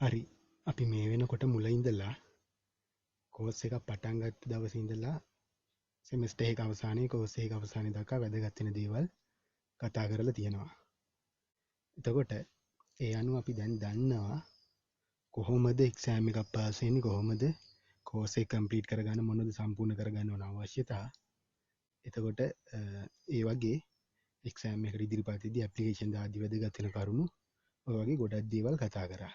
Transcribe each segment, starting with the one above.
හරි අපි මේ වෙනකොට මුල ඉඳලා කෝස් එක පටන් ගත්ත දවසේ ඉඳලා සෙමස්ටර් එක අවසානයේ කෝස් එක අවසානයේ දක්වා වැදගත් වෙන දේවල් කතා කරලා තියෙනවා. එතකොට ඒ අනුව අපි දැන් දන්නවා කොහොමද එක්සෑම් එකක් පාස් වෙන්නේ, කොහොමද කෝස් එක කම්ප්ලීට් කරගන්න, මොනවද සම්පූර්ණ කරගන්න ඕන අවශ්‍යතා. එතකොට ඒ වගේ එක්සෑම් එකට ඉදිරිපත් වෙද්දී ඇප්ලිකේෂන් දාද්දී වැදගත් වෙන කරුණු ඔය වගේ ගොඩක් දේවල් කතා කරා.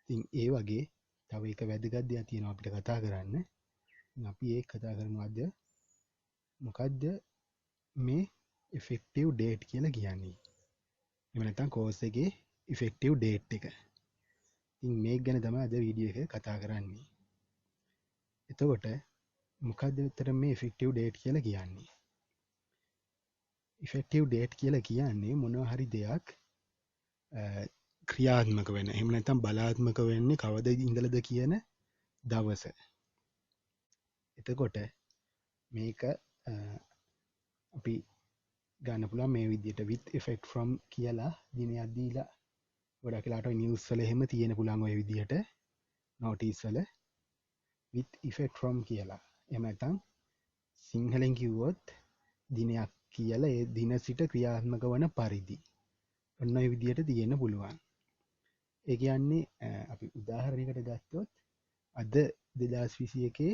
ඉතින් ඒ වගේ තව එක වැදගත් දෙයක් තියෙනවා අපිට කතා කරන්න. අපි ඒක කතා කරමු අද. මොකද්ද මේ ඉෆෙක්ටිව් ඩේට් කියලා කියන්නේ? එහෙම නැත්නම් කෝස් එකේ ඉෆෙක්ටිව් ඩේට් එක. ඉතින් මේක ගැන තමයි අද වීඩියෝ එකේ කතා කරන්නේ. එතකොට මොකද්ද උත්තර මේ ඉෆෙක්ටිව් ඩේට් කියලා කියන්නේ? ඉෆෙක්ටිව් ඩේට් කියලා කියන්නේ මොනවා හරි දෙයක් ක්‍රියාත්මක වෙන. එහෙම නැත්නම් බලාත්මක වෙන්නේ කවද ඉඳලාද කියන දවස. එතකොට මේක අපි ගන්න පුළුවන් මේ විදිහට with effect from කියලා දිනයක් දීලා ගොඩක් වෙලාවට නිවුස් වල එහෙම තියෙන පුළුවන් ওই විදිහට නෝටිස් වල with effect from කියලා. එහෙම නැත්නම් සිංහලෙන් කිව්වොත් දිනයක් කියලා ඒ දින සිට ක්‍රියාත්මක වන පරිදි. ඔන්න ඔය විදිහට තියෙන්න පුළුවන්. ඒ කියන්නේ අපි උදාහරණයකට ගත්තොත් අද 2021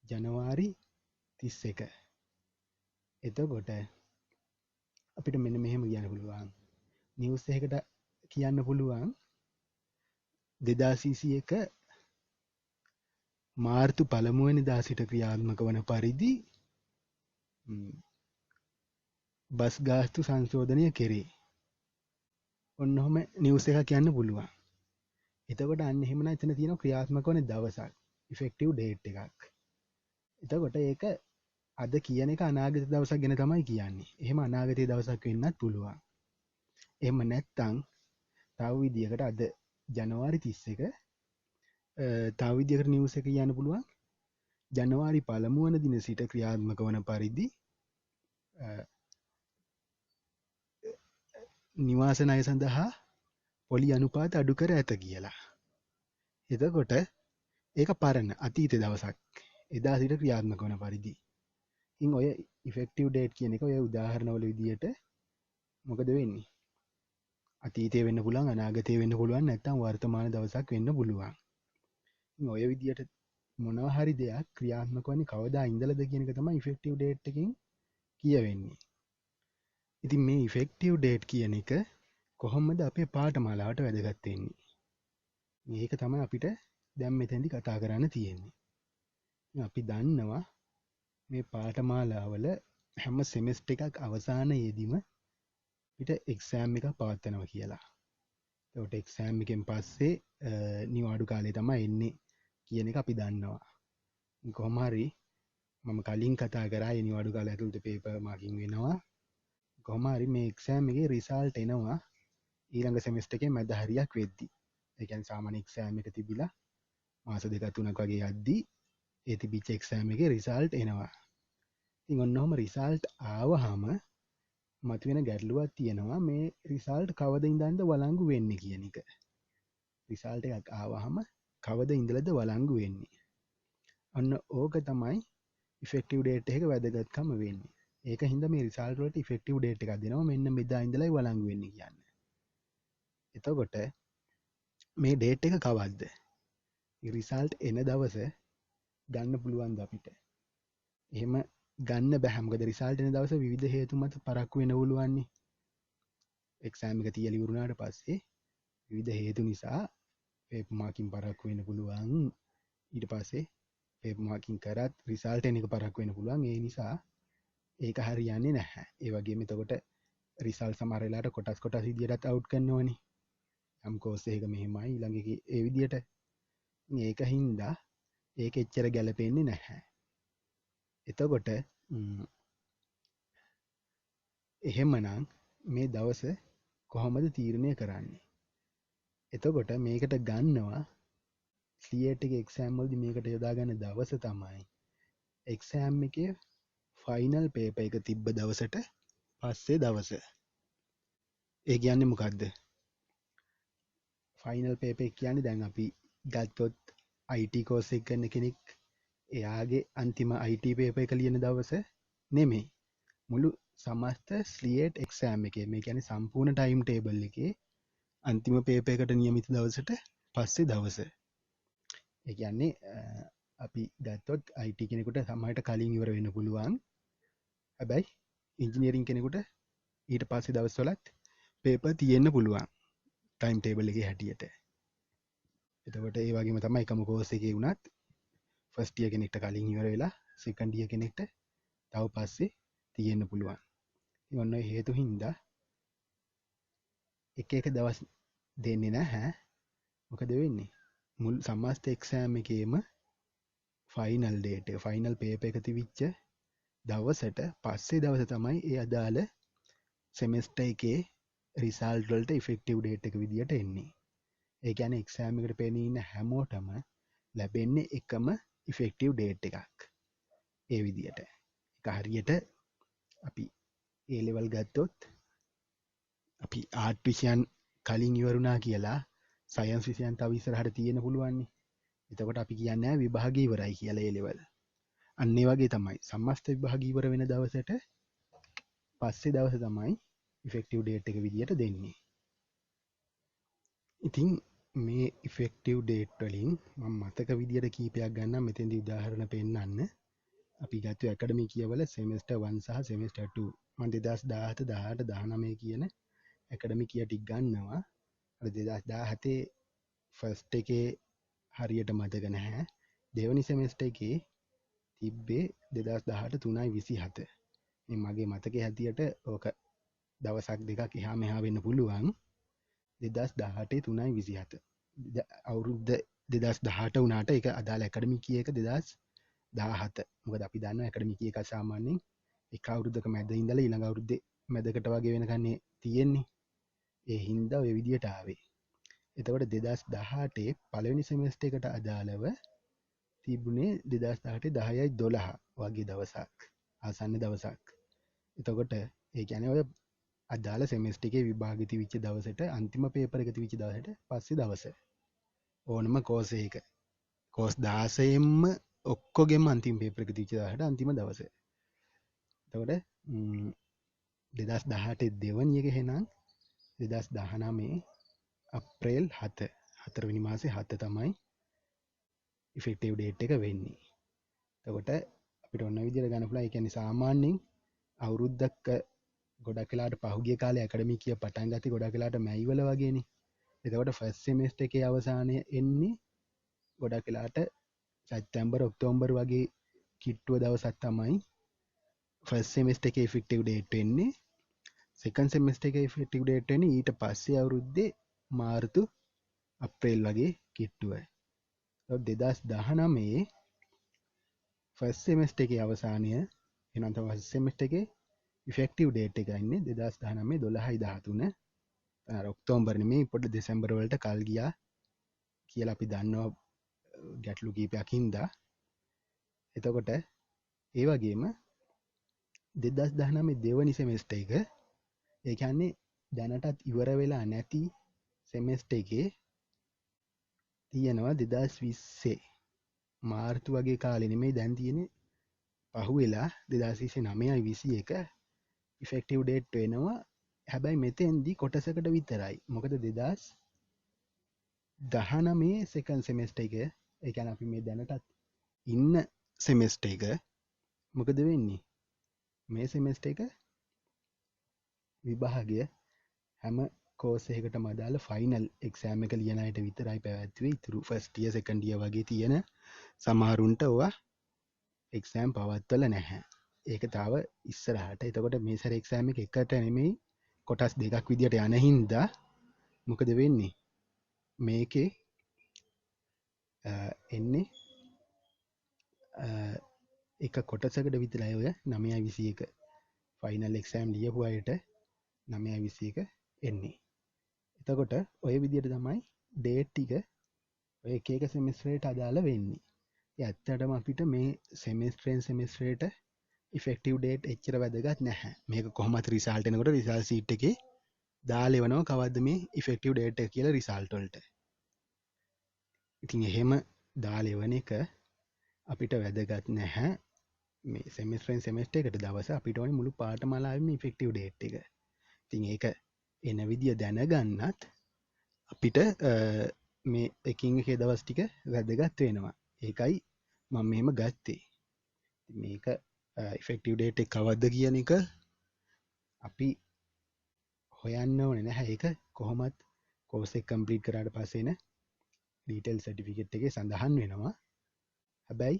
ජනවාරි 31. එතකොට අපිට මෙන්න මෙහෙම කියන්න පුළුවන්. නිවුස් එකකට කියන්න පුළුවන් 2021 මාර්තු 1 වෙනිදා සිට ක්‍රියාත්මක වන පරිදි බස් ගාස්තු සංශෝධනය කෙරේ. ඔන්න ඔහම නිවුස් එකක් කියන්න පුළුවන්. එතකොට අන්න එහෙමනම් එතන තියෙනවා ක්‍රියාත්මක වන දවසක්, ඉෆෙක්ටිව් ඩේට් එකක්. එතකොට ඒක අද කියන එක අනාගත දවසක් ගැන තමයි කියන්නේ. එහෙම අනාගතයේ දවසක් වෙන්නත් පුළුවන්. එහෙම නැත්නම් තව විදියකට අද ජනවාරි 31 තව විදියකට නිවුස් එක කියන්න පුළුවන් ජනවාරි 1 වන දින සිට ක්‍රියාත්මක වන පරිදි නිවාස ණය සඳහා පොලි අනුපාත අඩු කර ඇත කියලා. එතකොට ඒක පරණ අතීත දවසක්. එදා සිට ක්‍රියාත්මක වන පරිදි. ඉතින් ඔය ඉෆෙක්ටිව් ඩේට් කියන එක ඔය උදාහරණවල විදියට මොකද වෙන්නේ? අතීතය වෙන්න පුළුවන්, අනාගතය වෙන්න පුළුවන්, නැත්නම් වර්තමාන දවසක් වෙන්න පුළුවන්. ඉතින් ඔය විදියට මොනවා හරි දෙයක් ක්‍රියාත්මක වෙන්නේ කවදා ඉඳලාද කියන එක තමයි ඉෆෙක්ටිව් ඩේට් එකකින් කියවෙන්නේ. ඉතින් මේ ඉෆෙක්ටිව් ඩේට් කියන එක කොහොමද අපේ පාඨමාලාවට වැදගත් වෙන්නේ? මේක තමයි අපිට දැන් මෙතෙන්දි කතා කරන්න තියෙන්නේ. අපි දන්නවා මේ පාඨමාලාවල හැම සෙමෙස්ටර් එකක් අවසානයේදීම පිට එක්සෑම් එකක් පවත්වනවා කියලා. ඒකට එක්සෑම් එකෙන් පස්සේ නිවාඩු කාලේ තමයි එන්නේ කියන එක අපි දන්නවා. කොහොම හරි මම කලින් කතා කරා ඒ නිවාඩු කාලය ඇතුළත පේපර් මාකින් වෙනවා. කොහොම හරි මේ එක්සෑම් එකේ රිසල්ට් එනවා ඊළඟ සෙමෙස්ටර් එකේ මැද හරියක් වෙද්දි. ඒ කියන්නේ සාමාන්‍ය එක්සෑම් එක තිබිලා මාස දෙකක් තුනක් වගේ යද්දි ඒ තිබිච්ච එක්සෑම් එකේ රිසල්ට් එනවා. ඉතින් ඔන්න ඔහම රිසල්ට් ආවහම මතුවෙන ගැටලුවක් තියෙනවා මේ රිසල්ට් කවද ඉඳන්ද වළංගු වෙන්නේ කියන එක. රිසල්ට් එකක් ආවහම කවද ඉඳලාද වළංගු වෙන්නේ? ඔන්න ඕක තමයි ඉෆෙක්ටිව් ඩේට් එක වැදගත්කම වෙන්නේ. ඒක හින්දා මේ රිසල්ට් වලට ඉෆෙක්ටිව් ඩේට් එකක් දෙනවා මෙන්න මෙදා ඉඳලායි වළංගු වෙන්නේ කියන්නේ. එතකොට මේ ඩේට් එක කවද්ද? රිසල්ට් එන දවස ගන්න පුළුවන්ද අපිට? එහෙම ගන්න බැහැ. මොකද රිසල්ට් එන දවස විවිධ හේතු මත පරක්කු වෙන්න පුළුවන්නේ. එක්සෑම් එක තියලා ඉවරුනාට පස්සේ විවිධ හේතු නිසා පේපර් මාකින් පරක්කු වෙන්න පුළුවන්. ඊට පස්සේ පේපර් මාකින් කරත් රිසල්ට් එන එක පරක්කු වෙන්න පුළුවන්. ඒ නිසා ඒක හරියන්නේ නැහැ. ඒ වගේම එතකොට රිසල්ට් සමහර වෙලාවට කොටස් විදියටත් අවුට් කරනවනේ. යම් කෝස් එකක මෙහෙමයි ඊළඟ එකේ ඒ විදියට. ඒක හින්දා ඒක එච්චර ගැලපෙන්නේ නැහැ. එතකොට එහෙමනම් මේ දවස කොහොමද තීරණය කරන්නේ? එතකොට මේකට ගන්නවා ස්ලියට් එකේ එක්සෑම් වලදී මේකට යොදා ගන්න දවස තමයි එක්සෑම් එකේ ෆයිනල් පේපර් එක තිබ්බ දවසට පස්සේ දවස. ඒ කියන්නේ මොකද්ද? ෆයිනල් පේපර් එක කියන්නේ දැන් අපි ගත්තොත් IT කෝස් එක කරන කෙනෙක් එයාගේ අන්තිම IT පේපර් එක ලියන දවස නෙමෙයි. මුළු සමස්ත ස්ලියට් එක්සෑම් එකේ මේ කියන්නේ සම්පූර්ණ ටයිම් ටේබල් එකේ අන්තිම පේපර් එකට නියමිත දවසට පස්සේ දවස. ඒ කියන්නේ අපි ගත්තොත් IT කෙනෙකුට සමහරට කලින් ඉවර වෙන්න පුළුවන්. හැබැයි ඉංජිනේරින් කෙනෙකුට ඊට පස්සේ දවස්වලත් පේපර් තියෙන්න පුළුවන් ටයිම් ටේබල් එකේ හැටියට. එතකොට ඒ වගේම තමයි එකම කෝස් එකේ වුණත් ෆස්ට් ඉයර් කෙනෙක්ට කලින් ඉවර වෙලා සෙකන්ඩ් ඉයර් කෙනෙක්ට තව පස්සේ තියෙන්න පුළුවන්. ඉතින් ඔන්න ඔය හේතු හින්දා එක එක දවස් දෙන්නේ නැහැ. මොකද වෙන්නේ? මුල් සමස්ත එක්සෑම් එකේම ෆයිනල් ඩේට් එක ෆයිනල් පේපර් එක තිබිච්ච දවසට පස්සේ දවස තමයි ඒ අදාළ සෙමෙස්ටර් එකේ රිසල්ට් වලට ඉෆෙක්ටිව් ඩේට් එක විදියට එන්නේ. ඒ කියන්නේ එක්සෑම් එකට පෙනී ඉන්න හැමෝටම ලැබෙන්නේ එකම ඉෆෙක්ටිව් ඩේට් එකක්. ඒ විදියට. ඒක හරියට අපි A level ගත්තොත් අපි ආර්ට් විෂයන් කලින් ඉවරුණා කියලා සයන්ස් විෂයන් තව ඉස්සරහට තියෙන්න පුළුවන්නේ. එතකොට අපි කියන්නේ විභාගය ඉවරයි කියලා A level. අන්න ඒ වගේ තමයි සමස්ත විභාගය ඉවර වෙන දවසට පස්සේ දවස තමයි ඉෆෙක්ටිව් ඩේට් එක විදියට දෙන්නේ. ඉතින් මේ ඉෆෙක්ටිව් ඩේට් වලින් මම මතක විදියට කීපයක් ගන්නම් මෙතෙන්දී උදාහරණ පෙන්නන්න. අපි ගත්ත ඇකඩමික් කියවල සෙමෙස්ටර් 1 සහ සෙමෙස්ටර් 2 මම 2017 18 19 කියන ඇකඩමික් ඉයර් ටික ගන්නවා. අර 2017 ෆස්ට් එකේ හරියට මතක නැහැ. දෙවනි සෙමෙස්ටර් එකේ තිබ්බේ 2018 3:27. මේ මගේ මතකයේ හැටියට ඕක දවසක් දෙකක් එහා මෙහා වෙන්න පුළුවන්. 2018 3:27 අවුරුද්ද 2018 වුණාට ඒක අදාළ ඇකඩමික් ඉයර් එක 2017. මොකද අපි දන්නවා ඇකඩමික් ඉයර් එක සාමාන්‍යයෙන් එක අවුරුද්දක මැද ඉඳලා ඊළඟ අවුරුද්දේ මැදකට වගේ වෙනකන්නේ තියෙන්නේ. ඒ හින්දා ඔය විදියට ආවේ. එතකොට 2018 පළවෙනි සෙමෙස්ටර් එකට අදාළව තිබුණේ 2018 10යි 12 වගේ දවසක්. ආසන්න දවසක්. එතකොට ඒ කියන්නේ ඔය අදාළ සෙමෙස්ටර් එකේ විභාගෙ තිබිච්ච දවසට අන්තිම පේපර් එක තිබිච්ච දවසට පස්සේ දවස. ඕනම කෝස් එකක කෝස් 16ෙම ඔක්කොගෙම අන්තිම පේපර් එක තිබිච්ච දවසට අන්තිම දවස. එතකොට 2018 දෙවනි එක එහෙනම් 2019 අප්‍රේල් 7 4වෙනි මාසේ 7 තමයි ඉෆෙක්ටිව් ඩේට් එක වෙන්නේ. එතකොට අපිට ඔන්න විදිහට ගන්න පුළුවන්. ඒ කියන්නේ සාමාන්‍යයෙන් අවුරුද්දක ගොඩක් වෙලාට පහුගිය කාලේ ඇකඩමික් ඉයර් පටන් ගත්තේ ගොඩක් වෙලාට මැයි වල වගේනේ. එතකොට ෆස්ට් සෙමෙස්ටර් එකේ අවසානය එන්නේ ගොඩක් වෙලාට සැප්තැම්බර් ඔක්තෝබර් වගේ කිට්ටුව දවසක් තමයි ෆස්ට් සෙමෙස්ටර් එකේ ඉෆෙක්ටිව් ඩේට් වෙන්නේ. සෙකන්ඩ් සෙමෙස්ටර් එකේ ඉෆෙක්ටිව් ඩේට් වෙන්නේ ඊට පස්සේ අවුරුද්දේ මාර්තු අප්‍රේල් වගේ කිට්ටුවයි. 2019 ෆස්ට් සෙමෙස්ටර් එකේ අවසානය එහෙනම් තමයි ෆස්ට් සෙමෙස්ටර් එකේ ඉෆෙක්ටිව් ඩේට් එක ඉන්නේ 2019 12/13. අර ඔක්තෝබර් නෙමෙයි පොඩ්ඩ දෙසැම්බර් වලට කල් ගියා කියලා අපි දන්නවා ගැටලු කීපයක් හින්දා. එතකොට ඒ වගේම 2019 දෙවනි සෙමෙස්ටර් එක ඒ කියන්නේ දැනටත් ඉවර වෙලා නැති සෙමෙස්ටර් එකේ තියෙනවා 2020 මාර්තු වගේ කාලේ නෙමෙයි දැන් තියෙන්නේ පහුවෙලා 2029 21 ඉෆෙක්ටිව් ඩේට් වෙනවා. හැබැයි මෙතෙන්දි කොටසකට විතරයි. මොකද 2019 සෙකන්ඩ් සෙමෙස්ටර් එක ඒ කියන්නේ අපි මේ දැනටත් ඉන්න සෙමෙස්ටර් එක මොකද වෙන්නේ? මේ සෙමෙස්ටර් එක විභාගය හැම කෝස් එකකටම අදාළ ෆයිනල් එක්සෑම් එක ලියන අයට විතරයි පැවැත්වුවේ. ඉතුරු ෆස්ට් ඉයර් සෙකන්ඩ් ඉයර් වගේ තියෙන සමහරුන්ට ඔවා එක්සෑම් පවත්වලා නැහැ. ඒක තාම ඉස්සරහට. එතකොට මේ සැරේ එක්සෑම් එක එකට නෙමෙයි කොටස් දෙකක් විදියට යන හින්දා මොකද වෙන්නේ? මේකේ එන්නේ එක කොටසකට විතරයි ඔය 9/21 ෆයිනල් එක්සෑම් ලියපු අයට 9/21 එන්නේ. එතකොට ඔය විදියට තමයි ඩේට් ටික ඔය එක එක සෙමෙස්ටරේට අදාළ වෙන්නේ. ඇත්තටම අපිට මේ සෙමෙස්ටරෙන් සෙමෙස්ටරේට ඉෆෙක්ටිව් ඩේට් එච්චර වැදගත් නැහැ. මේක කොහොමත් රිසල්ට් එනකොට රිසල්ට් ෂීට් එකේ දාලා එවනවා කවද්ද මේ ඉෆෙක්ටිව් ඩේට් එක කියලා රිසල්ට් වලට. ඉතින් එහෙම දාලා එවන එක අපිට වැදගත් නැහැ. මේ සෙමෙස්ටරෙන් සෙමෙස්ටර් එකට දවස අපිට ඕනේ මුළු පාඨමාලාවෙම ඉෆෙක්ටිව් ඩේට් එක. ඉතින් ඒක එන විදිය දැනගන්නත් අපිට මේ එකින් එක දවස් ටික වැදගත් වෙනවා. ඒකයි මම මෙහෙම ගත්තේ. මේක ඉෆෙක්ටිව් ඩේට් එක කවද්ද කියන එක අපි හොයන්න ඕනේ නැහැ. ඒක කොහොමත් කෝස් එක කම්ප්ලීට් කරාට පස්සේ එන ඩීටේල් සර්ටිෆිකේට් එකේ සඳහන් වෙනවා. හැබැයි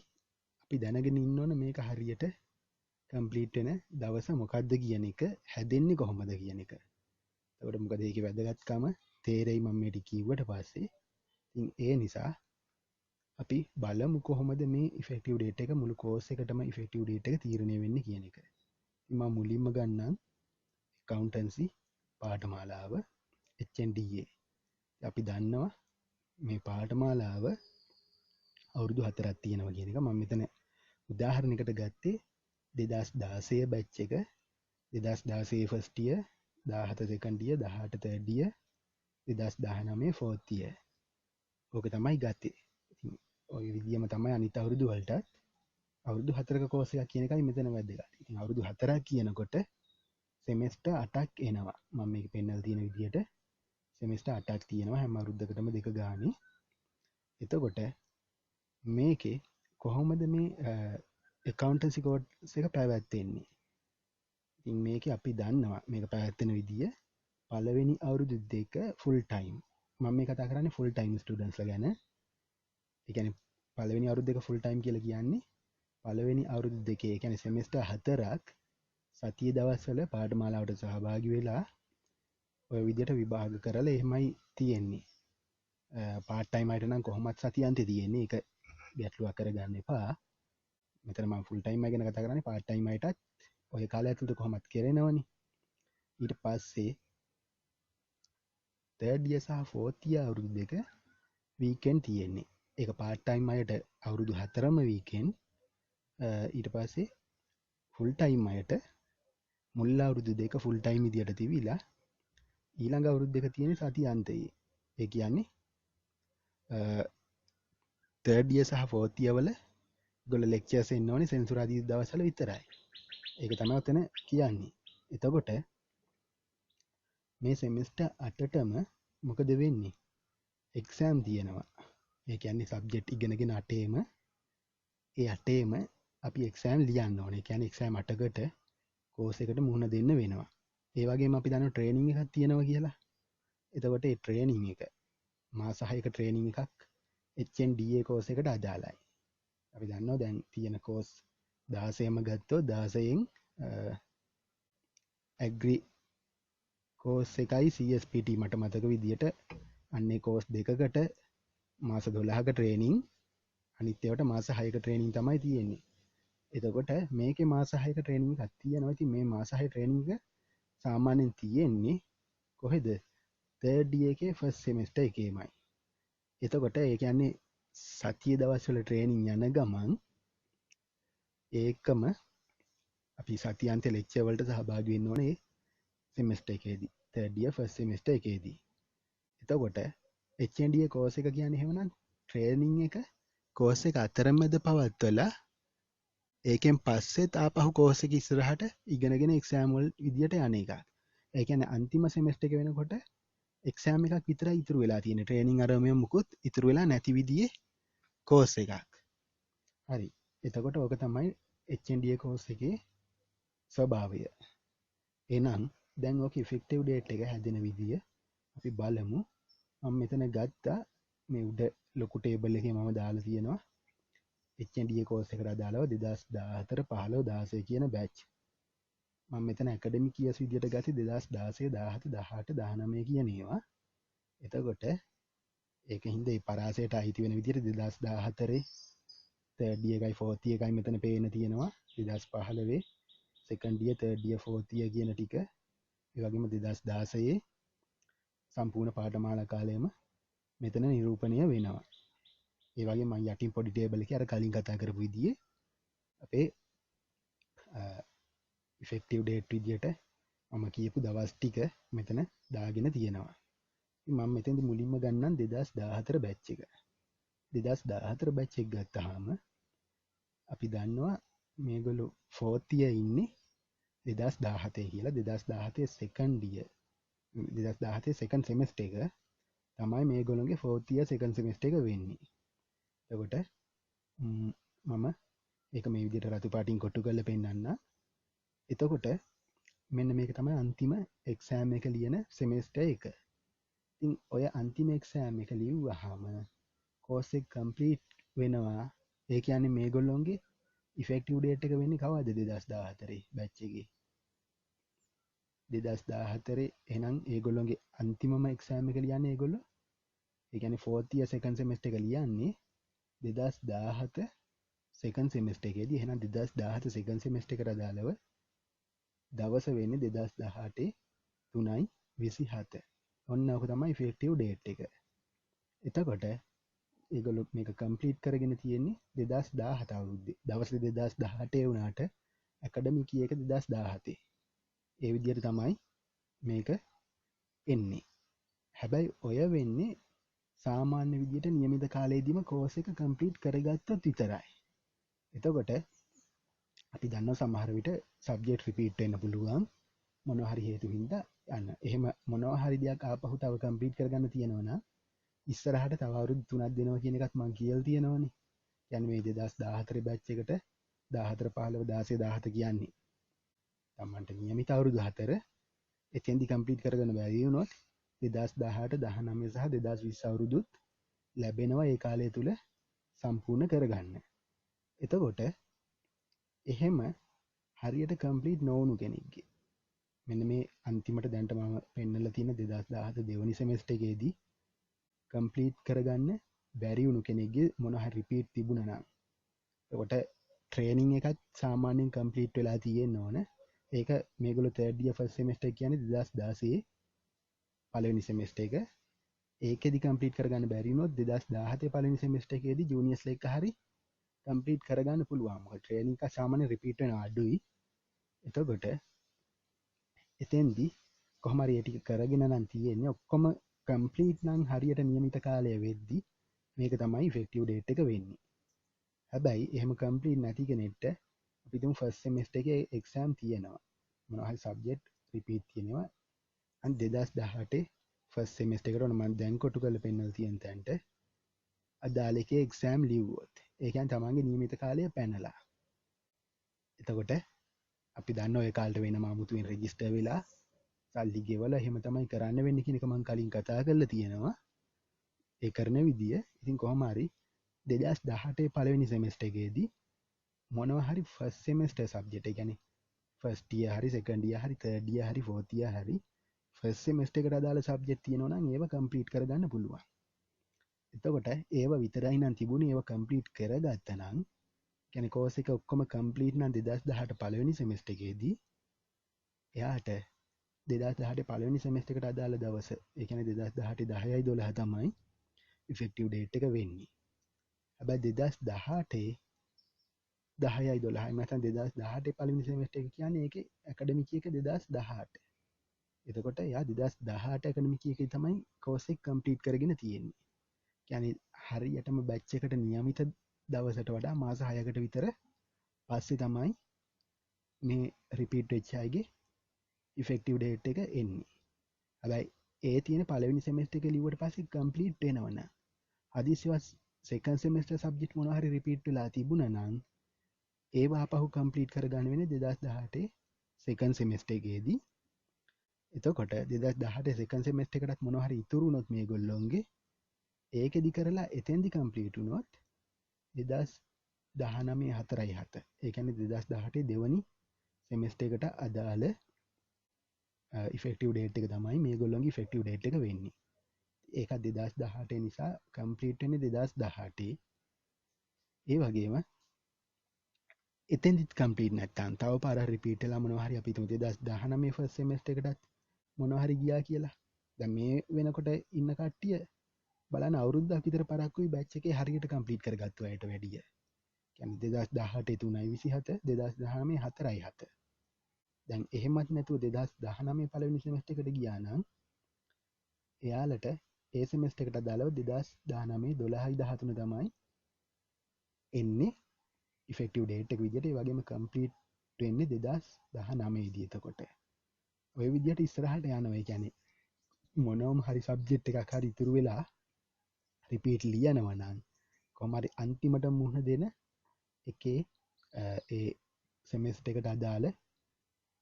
අපි දැනගෙන ඉන්න ඕන මේක හරියට කම්ප්ලීට් වෙන දවස මොකක්ද කියන එක, හැදෙන්නේ කොහොමද කියන එක. එතකොට මොකද ඒකේ වැදගත්කම තේරෙයි මම මේ ටික කිව්වට පස්සේ. ඉතින් ඒ නිසා අපි බලමු කොහොමද මේ ඉෆෙක්ටිව් ඩේට් එක මුළු කෝස් එකටම ඉෆෙක්ටිව් ඩේට් එක තීරණය වෙන්නේ කියන එක. මම මුලින්ම ගන්නම් accountancy පාඨමාලාව HNDA. අපි දන්නවා මේ පාඨමාලාව අවුරුදු 4ක් තියෙනවා කියන එක. මම මෙතන උදාහරණයකට ගත්තේ 2016 බැච් එක, 2016 first year, 17 second year, 18 third year, 2019 fourth year. ඕක තමයි ගත්තේ. ඉතින් ඔය විදියම තමයි අනිත් අවුරුදු වලටත් අවුරුදු 4ක කෝස් එකක් කියන එකයි මෙතන වැදගත්. ඉතින් අවුරුදු 4ක් කියනකොට සෙමෙස්ටර් 8ක් එනවා. මම මේක පෙන්නලා තියෙන විදිහට සෙමෙස්ටර් 8ක් තියෙනවා හැම අවුරුද්දකටම 2 ගානේ. එතකොට මේකේ කොහොමද මේ accountancy course එක පැවැත්වෙන්නේ? ඉතින් මේකේ අපි දන්නවා මේක පැවැත්වෙන විදිය. පළවෙනි අවුරුදු 2 ෆුල් ටයිම්. මම මේ කතා කරන්නේ ෆුල් ටයිම් ස්ටුඩන්ට්ස්ලා ගැන. ඒ කියන්නේ පළවෙනි අවුරුදු 2 ෆුල් ටයිම් කියලා කියන්නේ පළවෙනි අවුරුදු 2 ඒ කියන්නේ සෙමෙස්ටර් 4ක් සතිය දවස්වල පාඨමාලාවට සහභාගී වෙලා ඔය විදිහට විභාග කරලා එහෙමයි තියෙන්නේ. පාර්ට් ටයිම් අයට නම් කොහොමත් සතියන්තේ තියෙන්නේ. ඒක ගැටලුවක් කරගන්න එපා. මෙතන මම ෆුල් ටයිම් අය ගැන කතා කරන්නේ. පාර්ට් ටයිම් අයටත් ඔය කාලය ඇතුළත කොහොමත් කරනවනේ. ඊට පස්සේ තර්ඩ් ඉයර් සහ ෆෝර්ත් ඉයර් අවුරුදු 2 වීකෙන්ඩ් තියෙන්නේ. ඒක පාර්ට් ටයිම් අයට අවුරුදු 4ම වීකෙන්ඩ්. ඊට පස්සේ ෆුල් ටයිම් අයට මුල් අවුරුදු 2 ෆුල් ටයිම් විදියට තිබිලා ඊළඟ අවුරුදු 2 තියෙන සති අන්තයේ. ඒ කියන්නේ තර්ඩ් ඉයර් සහ ෆෝර්ත් ඉයර් වල ඒගොල්ලෝ ලෙක්චර්ස් එන්න ඕනේ සෙන්සුරාදී දවස්වල විතරයි. ඒක තමයි ඔතන කියන්නේ. එතකොට මේ සෙමෙස්ටර් 8ටම මොකද වෙන්නේ? එක්සෑම් තියෙනවා. ඒ කියන්නේ සබ්ජෙක්ට් ඉගෙනගෙන 8ේම ඒ 8ේම අපි එක්සෑම් ලියන්න ඕනේ. ඒ කියන්නේ එක්සෑම් 8කට කෝස් එකට මුහුණ දෙන්න වෙනවා. ඒ වගේම අපි දන්නවා ට්‍රේනින් එකක් තියෙනවා කියලා. එතකොට ඒ ට්‍රේනින් එක මාස 6ක ට්‍රේනින් එකක් HNDA කෝස් එකට අදාළයි. අපි දන්නවා දැන් තියෙන කෝස් 16ම ගත්තොත් 16න් ඇග්‍රි කෝස් එකයි CSPT මට මතක විදියට අන්නේ කෝස් දෙකකට මාස 12ක ට්‍රේනින්, අනිත් ඒවාට මාස 6ක ට්‍රේනින් තමයි තියෙන්නේ. එතකොට මේකේ මාස 6ක ට්‍රේනින් එකක් තියෙනවා. ඉතින් මේ මාස 6 ට්‍රේනින් එක සාමාන්‍යයෙන් තියෙන්නේ කොහෙද? තර්ඩ් ඉයර් එකේ ෆස්ට් සෙමෙස්ටර් එකේමයි. එතකොට ඒ කියන්නේ සතිය දවස්වල ට්‍රේනින් යන ගමන් ඒකම අපි සතියන්තේ ලෙක්චර් වලට සහභාගී වෙන්න ඕනේ සෙමෙස්ටර් එකේදී. තර්ඩ් ඉයර් ෆස්ට් සෙමෙස්ටර් එකේදී. එතකොට HNDA කෝස් එක කියන්නේ එහෙමනම් ට්‍රේනින් එක කෝස් එක අතරමැද පවත්වලා ඒකෙන් පස්සෙත් ආපහු කෝස් එක ඉස්සරහට ඉගෙනගෙන එක්සෑම් වල විදියට යන එකක්. ඒ කියන්නේ අන්තිම සෙමෙස්ටර් එක වෙනකොට එක්සෑම් එකක් විතරයි ඉතුරු වෙලා තියෙන්නේ. ට්‍රේනින් අරමුණු මුකුත් ඉතුරු වෙලා නැති විදිහේ කෝස් එකක්. හරි. එතකොට ඕක තමයි HNDA කෝස් එකේ ස්වභාවය. එහෙනම් දැන් ඕක ඉෆෙක්ටිව් ඩේට් එක හැදෙන විදිය අපි බලමු. මම මෙතන ගත්තා මේ උඩ ලොකු ටේබල් එකේ මම දාලා තියෙනවා HNDA කෝස් එකට අදාළව 2014 15 16 කියන බැච්. මම මෙතන ඇකඩමික් ඉයර්ස් විදියට ගත්තේ 2016 17 18 19 කියන ඒවා. එතකොට ඒකින්ද ඒ පරාසයට අයිති වෙන විදියට 2014 තර්ඩ් ඉයර් එකයි ෆෝර්ත් ඉයර් එකයි මෙතන පේන්න තියෙනවා. 2015 second year third year fourth year කියන ටික. ඒ වගේම 2016 සම්පූර්ණ පාඨමාලා කාලයම මෙතන නිරූපණය වෙනවා. ඒ වගේ මම යටින් පොඩි ටේබල් එකේ අර කලින් කතා කරපු විදිහේ අපේ ඉෆෙක්ටිව් ඩේට් විදියට මම කියපු දවස් ටික මෙතන දාගෙන තියෙනවා. මම මෙතෙන්දි මුලින්ම ගන්නම් 2014 බැච් එක. 2014 බැච් එක ගත්තාම අපි දන්නවා මේගොල්ලෝ ෆෝර්ත් ඉයර් ඉන්නේ 2017 කියලා. 2017 සෙකන්ඩ් ඉයර් 2017 සෙකන්ඩ් සෙමස්ටර් එක තමයි මේගොල්ලෝගේ ෆෝර්ත් ඉයර් සෙකන්ඩ් සෙමස්ටර් එක වෙන්නේ. එතකොට මම ඒක මේ විදිහට රතු පාටින් කොටු කරලා පෙන්නන්න. එතකොට මෙන්න මේක තමයි අන්තිම එක්සෑම් එක ලියන සෙමස්ටර් එක. ඉතින් ඔය අන්තිම එක්සෑම් එක ලිව්වහම කෝස් එක කම්ප්ලීට් වෙනවා. ඒ කියන්නේ මේගොල්ලොන්ගේ ඉෆෙක්ටිව් ඩේට් එක වෙන්නේ කවද්ද? 2014 බැච් එකේ 2014 එහෙනම් ඒගොල්ලොන්ගේ අන්තිමම එක්සෑම් එක ලියන්නේ ඒගොල්ලෝ. ඒ කියන්නේ ෆෝර්ත් ඉයර් සෙකන්ඩ් සෙමස්ටර් එක ලියන්නේ 2017 සෙකන්ඩ් සෙමස්ටර් එකේදී. එහෙනම් 2017 සෙකන්ඩ් සෙමස්ටර් එකට අදාළව දවස වෙන්නේ 2018 3:27. ඔන්න ඔක තමයි ඉෆෙක්ටිව් ඩේට් එක. එතකොට ඒගොල්ලෝ මේක කම්ප්ලීට් කරගෙන තියෙන්නේ 2017 අවුරුද්දේ. දවස් 2018 වුණාට ඇකඩමික් ඉයර් එක 2017. ඒ විදිහට තමයි මේක එන්නේ. හැබැයි ඔය වෙන්නේ සාමාන්‍ය විදිහට නියමිත කාලයේදීම කෝස් එක කම්ප්ලීට් කරගත්තොත් විතරයි. එතකොට අපි දන්නවා සමහර විට සබ්ජෙක්ට් රිපීට් වෙන්න පුළුවන් මොනවා හරි හේතු හින්දා යන්න. එහෙම මොනවා හරි දෙයක් ආපහු තව කම්ප්ලීට් කරගන්න තියෙනවා නම් ඉස්සරහට තව අවුරුදු 3ක් දෙනවා කියන එකත් මම කියලා තියෙනවනේ. කියන්නේ මේ 2014 බැච් එකට 14 15 16 17 කියන්නේ තමන්ට නියමිත අවුරුදු 4 එතෙන්දි කම්ප්ලීට් කරගන්න බැරි වුණොත් 2018 19 සහ 2020 අවුරුදුත් ලැබෙනවා ඒ කාලය තුල සම්පූර්ණ කරගන්න. එතකොට එහෙම හරියට කම්ප්ලීට් නොවුණු කෙනෙක්ගේ මෙන්න මේ අන්තිමට දැන්ට මම පෙන්නලා තියෙන 2017 දෙවනි සෙමස්ටර් එකේදී කම්ප්ලීට් කරගන්න බැරි වුණු කෙනෙක්ගේ මොන හරි රිපීට් තිබුණා නම් එතකොට ට්‍රේනින් එකත් සාමාන්‍යයෙන් කම්ප්ලීට් වෙලා තියෙන්න ඕන. ඒක මේගොල්ලෝ තර්ඩ් ඉයර් ෆස්ට් සෙමස්ටර් කියන්නේ 2016 පළවෙනි සෙමස්ටර් එක. ඒකෙදි කම්ප්ලීට් කරගන්න බැරි වුණොත් 2017 පළවෙනි සෙමස්ටර් එකේදී ජූනියර්ස්ලා එක්ක හරි කම්ප්ලීට් කරගන්න පුළුවන්. මොකද ට්‍රේනින් එක සාමාන්‍ය රිපීට් වෙන අඩුයි. එතකොට එතෙන්දි කොහොම හරි ඒ ටික කරගෙන නම් තියෙන්නේ. ඔක්කොම කම්ප්ලීට් නම් හරියට නියමිත කාලය වෙද්දි මේක තමයි ඉෆෙක්ටිව් ඩේට් එක වෙන්නේ. හැබැයි එහෙම කම්ප්ලීට් නැති කෙනෙක්ට අපි තුමු ෆස්ට් සෙමස්ටර් එකේ එක්සෑම් තියෙනවා. මොනවා හරි සබ්ජෙක්ට් රිපීට් තියෙනවා. අන් 2018 ෆස්ට් සෙමස්ටර් එකට මම දැන් කොටු කරලා පෙන්නලා තියෙන තැනට අදාළ එකේ එක්සෑම් ලිව්වොත් ඒ කියන්නේ තමන්ගේ නියමිත කාලය පැනලා. එතකොට අපි දන්න ඔය කාලට වෙනම අමුතුවෙන් රෙජිස්ටර් වෙලා සල්ලි ගෙවලා එහෙම තමයි කරන්න වෙන්නේ කියන එක මම කලින් කතා කරලා තියෙනවා. ඒ කරන විදිය ඉතින් කොහොම හරි 2018 පළවෙනි සෙමස්ටර් එකේදී මොනවා හරි ෆස්ට් සෙමස්ටර් සබ්ජෙක්ට් ඒ කියන්නේ ෆස්ට් ඉයර් හරි සෙකන්ඩ් ඉයර් හරි තර්ඩ් ඉයර් හරි ෆෝර්ත් ඉයර් හරි ෆස්ට් සෙමස්ටර් එකට අදාළ සබ්ජෙක්ට් තියෙනවා නම් ඒව කම්ප්ලීට් කරගන්න පුළුවන්. එතකොට ඒව විතරයි නම් තිබුණේ. ඒව කම්ප්ලීට් කරගත්තා නම් කියන්නේ කෝස් එක ඔක්කොම කම්ප්ලීට් නම් 2018 පළවෙනි සෙමස්ටර් එකේදී එයාට 2018 පළවෙනි සෙමස්ටර් එකට අදාළ දවස ඒ කියන්නේ 2018 10යි 12 තමයි ඉෆෙක්ටිව් ඩේට් එක වෙන්නේ. හැබැයි 2018 10යි 12යි නැත්නම් 2018 පළවෙනි සෙමස්ටර් එක කියන්නේ ඒකේ ඇකඩමික් එක 2018. එතකොට එයා 2018 ඇකඩමික් එකේ තමයි කෝස් එක කම්ප්ලීට් කරගෙන තියෙන්නේ. කියන්නේ හරියටම බැච් එකට නියමිත දවසට වඩා මාස 6කට විතර පස්සේ තමයි මේ රිපීට් වෙච්ච අයගේ ඉෆෙක්ටිව් ඩේට් එක එන්නේ. හැබැයි ඒ තියෙන පළවෙනි සෙමස්ටර් එක ලිව්වට පස්සේ කම්ප්ලීට් වෙනවනම් හදිසියවත් සෙකන්ඩ් සෙමස්ටර් සබ්ජෙක්ට් මොනවා හරි රිපීට් වෙලා තිබුණා නම් ඒව ආපහු කම්ප්ලීට් කරගන්න වෙන්නේ 2018 සෙකන්ඩ් සෙමස්ටර් එකේදී. එතකොට 2018 සෙකන්ඩ් සෙමස්ටර් එකටත් මොනවා හරි ඉතුරු වුණොත් මේගොල්ලොන්ගේ ඒකෙදි කරලා එතෙන්දි කම්ප්ලීට් වුණොත් 2019 4/7 ඒ කියන්නේ 2018 දෙවනි සෙමස්ටර් එකට අදාළ ඉෆෙක්ටිව් ඩේට් එක තමයි මේගොල්ලොන්ගේ ඉෆෙක්ටිව් ඩේට් එක වෙන්නේ. ඒක 2018 නිසා කම්ප්ලීට් වෙන්නේ 2018. ඒ වගේම එතෙන්දිත් කම්ප්ලීට් නැත්තම් තව පාරක් රිපීට් වෙලා මොනවා හරි අපි තුමු 2019 ෆස්ට් සෙමස්ටර් එකටත් මොනවා හරි ගියා කියලා. දැන් මේ වෙනකොට ඉන්න කට්ටිය බලන්න අවුරුද්දක් විතර පරක්කුයි බැච් එකේ හරියට කම්ප්ලීට් කරගත්තු අයට වැඩිය. කියන්නේ 2018 3:27 2019 4/7. දැන් එහෙමත් නැතුව 2019 පළවෙනි සෙමස්ටර් එකට ගියා නම් එයාලට ඒ සෙමෙස්ටර් එකට අදාළව 2019 12යි 13 තමයි එන්නේ ඉෆෙක්ටිව් ඩේට් එක විදිහට. ඒ වගේම කම්ප්ලීට් වෙන්නේ 2019 දී. එතකොට ඔය විදිහට ඉස්සරහට යනවා. ඒ කියන්නේ මොනවම හරි සබ්ජෙක්ට් එකක් හරි ඉතුරු වෙලා රිපීට් ලියනවා නම් කොහොම හරි අන්තිමට මුහුණ දෙන එකේ ඒ සෙමෙස්ටර් එකට අදාළ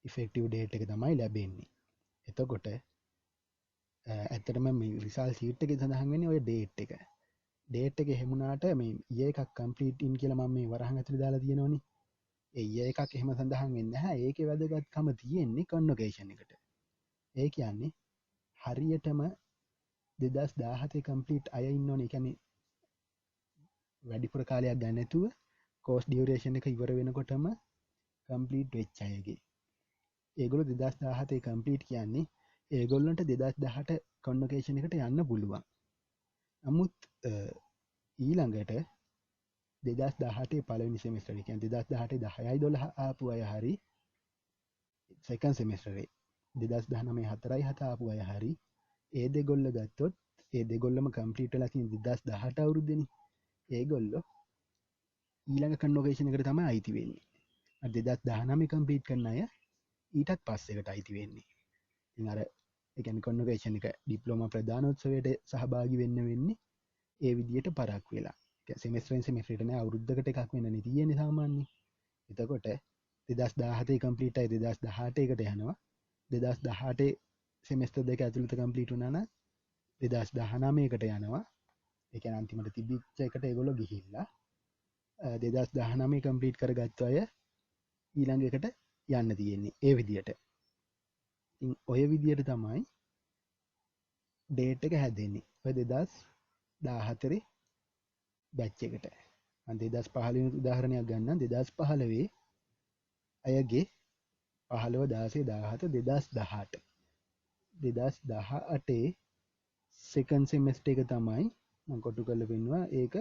ඉෆෙක්ටිව් ඩේට් එක තමයි ලැබෙන්නේ. එතකොට ඇත්තටම මේ රිසල් සීට් එකේ සඳහන් වෙන්නේ ඔය ඩේට් එක. ඩේට් එක එහෙම වුණාට මේ ඊයේ එකක් කම්ප්ලීට් ඉන් කියලා මම මේ වරහන් ඇතුලේ දාලා තියෙනවනේ. ඒ ඊයේ එකක් එහෙම සඳහන් වෙන්නේ නැහැ. ඒකේ වැදගත්කම තියෙන්නේ කන්වොකේෂන් එකට. ඒ කියන්නේ හරියටම 2017 කම්ප්ලීට් අය ඉන්නවනේ. ඒ කියන්නේ වැඩිපුර කාලයක් ගන්න නැතුව කෝස් ඩියුරේෂන් එක ඉවර වෙනකොටම කම්ප්ලීට් වෙච්ච අයගේ. ඒගොල්ලෝ 2017 කම්ප්ලීට් කියන්නේ ඒගොල්ලන්ට 2018 කන්වොකේෂන් එකට යන්න පුළුවන්. නමුත් ඊළඟට 2018 පළවෙනි සෙමෙස්ටර් එක කියන්නේ 2018 10යි 12 ආපු අය හරි සෙකන්ඩ් සෙමෙස්ටරේ 2019 4යි 7 ආපු අය හරි ඒ දෙගොල්ල ගත්තොත් ඒ දෙගොල්ලම කම්ප්ලීට් වෙලා තියෙන 2018 අවුරුද්දේනේ. ඒගොල්ලෝ ඊළඟ කන්වොකේෂන් එකට තමයි අයිති වෙන්නේ. අර 2019 කම්ප්ලීට් කරන අය ඊටත් පස්සෙකට අයිති වෙන්නේ. ඉතින් අර ඒ කියන්නේ කන්වොකේෂන් එක ඩිප්ලෝමා ප්‍රධානෝත්සවයට සහභාගී වෙන්නේ ඒ විදිහට පරක් වෙලා. සෙමෙස්ටරෙන් සෙමෙස්ටරට නෑ අවුරුද්දකට එකක් වෙනනේ තියෙන්නේ සාමාන්‍යයෙන්. එතකොට 2017 කම්ප්ලීට් අය 2018 එකට යනවා. 2018 සෙමෙස්ටර් දෙක ඇතුළත කම්ප්ලීට් වුණා නම් 2019 එකට යනවා. ඒ කියන්නේ අන්තිමට තිබිච්ච එකට ඒගොල්ලෝ ගිහිල්ලා 2019 කම්ප්ලීට් කරගත්ත අය ඊළඟ එකට යන්න තියෙන්නේ ඒ විදිහට. ඉතින් ඔය විදිහට තමයි ඩේට් එක හැදෙන්නේ. ඔය 2014 බැච් එකට. මම 2015 උදාහරණයක් ගන්නම්. 2015 අයගේ 15 16 17 2018 2018 සෙකන්ඩ් සෙමෙස්ටර් එක තමයි මම කොටු කරලා පෙන්නුවා. ඒක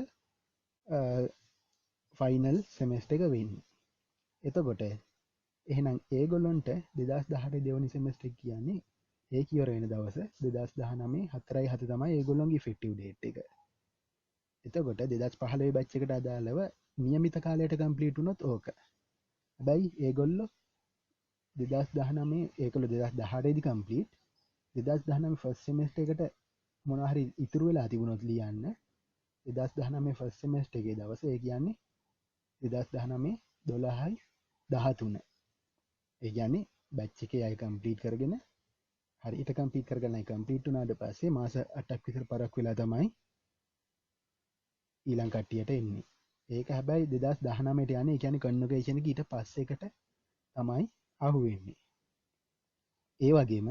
ෆයිනල් සෙමෙස්ටර් එක වෙන්නේ. එතකොට එහෙනම් ඒගොල්ලොන්ට 2018 දෙවනි සෙමෙස්ටර් එක කියන්නේ ඒක ඉවර වෙන දවස 2019 4යි 7 තමයි ඒගොල්ලොන්ගේ ඉෆෙක්ටිව් ඩේට් එක. එතකොට 2015 බැච් එකට අදාළව નિયમિત කාලයට කම්ප්ලීට් වුණොත් ඕක. හැබැයි ඒගොල්ලෝ 2019 ඒගොල්ලෝ 2018 දී කම්ප්ලීට් 2019 ෆස්ට් සෙමෙස්ටර් එකට මොනවා හරි ඉතුරු වෙලා තිබුණොත් ලියන්න 2019 ෆස්ට් සෙමෙස්ටර් එකේ දවස ඒ කියන්නේ 2019 12යි 13. ඒ කියන්නේ බැච් එකේ අය කම්ප්ලීට් කරගෙන හරියට කම්ප්ලීට් කරගෙන කම්ප්ලීට් වුණාට පස්සේ මාස 8ක් විතර පරක් වෙලා තමයි ඊළඟ කට්ටියට එන්නේ. ඒක හැබැයි 2019ට යන්නේ. ඒ කියන්නේ කන්වොකේෂන් එක ඊට පස්සේකට තමයි අහු වෙන්නේ. ඒ වගේම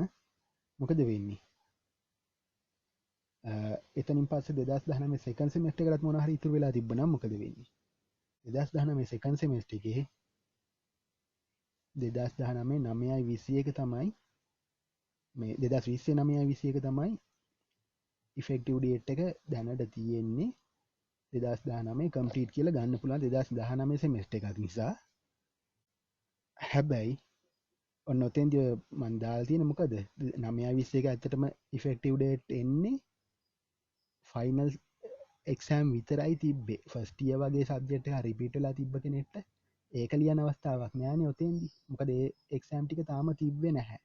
මොකද වෙන්නේ? එතනින් පස්සේ 2019 සෙකන්ඩ් සෙමෙස්ටර් එකකට මොනවා හරි ඉතුරු වෙලා තිබ්බනම් මොකද වෙන්නේ? 2019 සෙකන්ඩ් සෙමෙස්ටර් එකේ 2019 9යි 21 තමයි මේ 2020 9යි 21 තමයි ඉෆෙක්ටිව් ඩේට් එක දැනට තියෙන්නේ. 2019 කම්ප්ලීට් කියලා ගන්න පුළුවන් 2019 සෙමෙස්ටර් එකක් නිසා. හැබැයි ඔන්න ඔතෙන්දී මම දාලා තියෙන මොකද 9/21 ඇත්තටම ඉෆෙක්ටිව් ඩේට් එන්නේ ෆයිනල් එක්සෑම් විතරයි තිබ්බේ. ෆස්ට් ඉයර් වගේ සබ්ජෙක්ට් එක රිපීට් වෙලා තිබ්බ කෙනෙක්ට ඒක ලියන අවස්ථාවක් නෑනේ ඔතෙන්දී. මොකද ඒ එක්සෑම් ටික තාම තිබ්බේ නැහැ.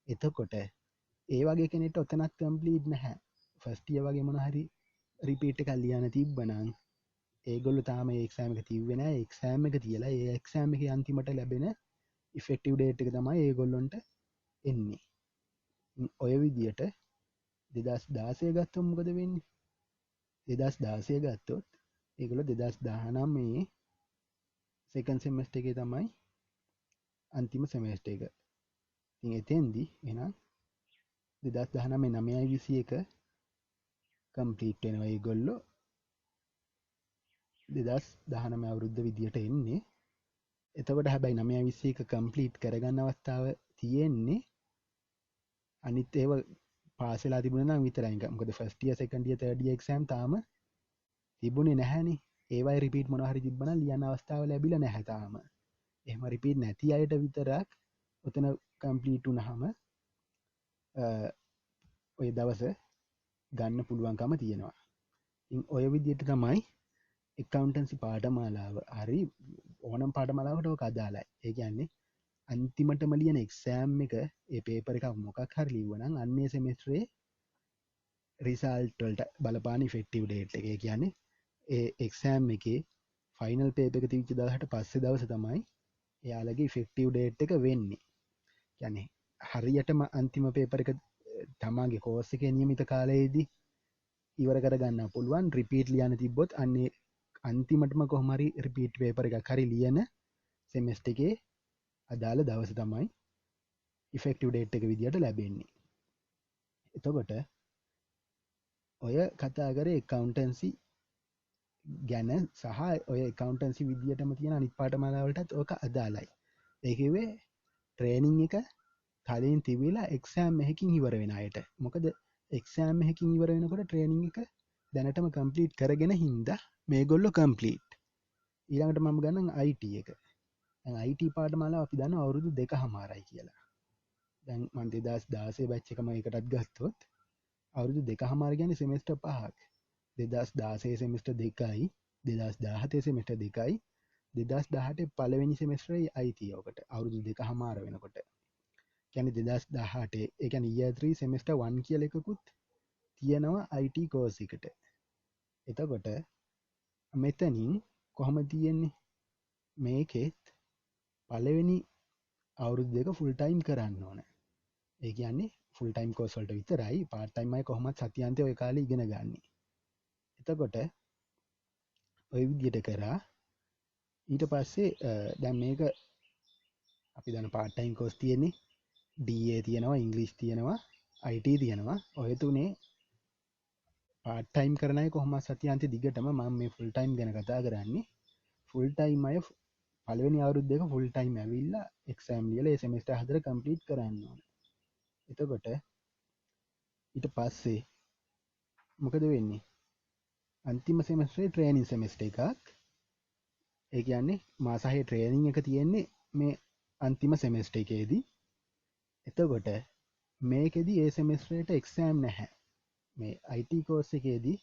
එතකොට ඒ වගේ කෙනෙක්ට ඔතනත් කම්ප්ලීට් නැහැ. ෆස්ට් ඉයර් වගේ මොන හරි රිපීට් එකක් ලියන්න තිබ්බනම් ඒගොල්ලෝ තාම ඒ එක්සෑම් එක තිබ්බේ නැහැ. එක්සෑම් එක තියලා ඒ එක්සෑම් එකේ අන්තිමට ලැබෙන ඉෆෙක්ටිව් ඩේට් එක තමයි ඒගොල්ලොන්ට එන්නේ. ඔය විදියට 2016 ගත්තොත් මොකද වෙන්නේ? 2016 ගත්තොත් ඒගොල්ලෝ 2019 සෙකන්ඩ් සෙමෙස්ටර් එකේ තමයි අන්තිම සෙමෙස්ටර් එක. ඉතින් එතෙන්දී එහෙනම් 2019 9/21 කම්ප්ලීට් වෙනවා ඒගොල්ලෝ 2019 අවුරුද්ද විදියට එන්නේ. එතකොට හැබැයි 9/21 කම්ප්ලීට් කරගන්න අවස්ථාව තියෙන්නේ අනිත් ඒව පාස් වෙලා තිබුණා නම් විතරයි. මොකද first year second year third year exam තාම තිබුණේ නැහැනේ. ඒවයි රිපීට් මොනවා හරි තිබ්බනම් ලියන්න අවස්ථාව ලැබිලා නැහැ තාම. එහෙම රිපීට් නැති අයට විතරක් ඔතන කම්ප්ලීට් වුණාම ඔය දවස ගන්න පුළුවන්කම තියෙනවා. ඔය විදියට තමයි එකකවන්ටන්සි පාටමාලාව හරි ඕනම් පාටමලාවට කදාලා ඒ කියන්නේ අන්තිමටම ලියන එක්සෑම් එක ඒ පේපර එකක් මොකක් හරි ලිව්වනම් අන්නේ සෙමෙස්ට්‍රේ රිසල්ටල්ට බලපානි ෆෙක්ටිව් ඩේට් එක කියන්නේ ඒ එක්සෑම් එකේ ෆයිනල් පේප එක තිවිච්ච දහට පස්සේ දවස තමයි එයාලගේ ෆෙක්ටිව් ඩේට් එක වෙන්නේ. කියන්නේ හරියටම අන්තිම පේපර එක තමාගේ කෝස්ස එක නියමිත කාලයේදී ඉවර කරගන්න පුළුවන් රිපීට් ලියන තිබොත් අන්නේ අන්තිමටම කොහමරි රිපීට් පේපර එක හරි ලියන සෙමෙස්ට එකේ අදාළ දවස තමයි ඉෆෙක්ටිව් ඩේට් එක විදිහට ලැබෙන්නේ. එතකොට ඔය කතා කරේ එකකවන්ටන්සි ගැන සහ ඔය එකකවන්ටන්සි විදිහටම තියෙන අනිත් පාඨමාලාවලටත් ඕක අදාළයි. ඒකවේ ට්‍රේනිං එක කලින් තිබිලා එක්සෑම් එකකින් ඉවර වෙන අයට. මොකද එක්සෑම් එකකින් ඉවර වෙනකොට ට්‍රේනිං එක දැනටම කම්ප්ලීට් කරගෙන හින්දා මේගොල්ලෝ කම්ප්ලීට්. ඊළඟට මම ගන්න IT එක. දැන් IT පාඨමාලාව අපි දන්නවා අවුරුදු 2කමාරයි කියලා. දැන් මම 2016 බැච් එකම එකටත් ගත්තොත් අවුරුදු 2කමාර කියන්නේ සෙමෙස්ටර් 5ක්. 2016 සෙමෙස්ටර් 2යි 2017 සෙමෙස්ටර් 2යි 2018 පළවෙනි සෙමෙස්ටරේ IT ඔකට අවුරුදු 2කමාර වෙනකොට. කියන්නේ 2018 ඒ කියන්නේ year 3 semester 1 කියලා එකකුත් තියෙනවා IT course එකට. එතකොට මෙතනින් කොහොම තියෙන්නේ මේකෙත් පළවෙනි අවුරුදු දෙක ෆුල් ටයිම් කරන්න ඕන. ඒ කියන්නේ ෆුල් ටයිම් කෝස් වලට විතරයි පාර්ට් ටයිම් අය කොහොමත් සතියාන්තයේ ඔය කාලේ ඉගෙන ගන්න. එතකොට ඔය විදිහට කරා ඊට පස්සේ දැන් මේක අපි දන්න පාර්ට් ටයිම් කෝස් තියෙන්නේ DA තියෙනවා ඉංග්‍රීසි තියෙනවා IT තියෙනවා ඔය තුනේ පාර්ට් ටයිම් කරන අය කොහොමත් සතියාන්තයේ දිගටම මම මේ ෆුල් ටයිම් ගැන කතා කරන්නේ ෆුල් ටයිම් අය පළවෙනි අවුරුදු දෙක ෆුල් ටයිම් ඇවිල්ලා එක්සෑම් ලියලා ඒ සෙමෙස්ටර් 4 කම්ප්ලීට් කරන්න ඕන. එතකොට ඊට පස්සේ මොකද වෙන්නේ? අන්තිම සෙමෙස්ටරේ ට්‍රේනින් සෙමෙස්ටර් එකක්. ඒ කියන්නේ මාස 6 ට්‍රේනින් එක තියෙන්නේ මේ අන්තිම සෙමෙස්ටර් එකේදී. එතකොට මේකෙදී ඒ සෙමෙස්ටරේට එක්සෑම් නැහැ. මේ IT කෝස් එකේදී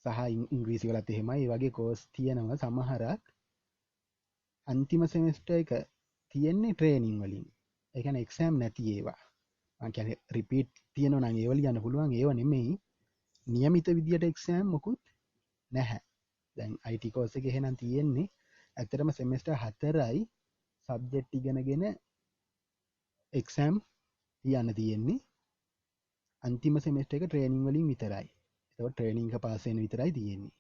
සහ ඉංග්‍රීසි වලත් එහෙමයි ඒ වගේ කෝස් තියෙනවා සමහරක් අන්තිම සෙමෙස්ටර් එක තියෙන්නේ ට්‍රේනින් වලින්. ඒ කියන්නේ එක්සෑම් නැති ඒවා. මම කියන්නේ රිපීට් තියෙනවා නම් ඒව ලියන්න පුළුවන් ඒව නෙමෙයි. નિયમિત විදියට එක්සෑම් මොකුත් නැහැ. දැන් IT කෝස් එකේ එහෙනම් තියෙන්නේ ඇත්තටම සෙමෙස්ටර් 4යි සබ්ජෙක්ට් ඉගෙනගෙන එක්සෑම් ලියන්න තියෙන්නේ. අන්තිම සෙමෙස්ටර් එක ට්‍රේනින් වලින් විතරයි. ඒතකොට ට්‍රේනින් එක පාස් වෙන විතරයි තියෙන්නේ.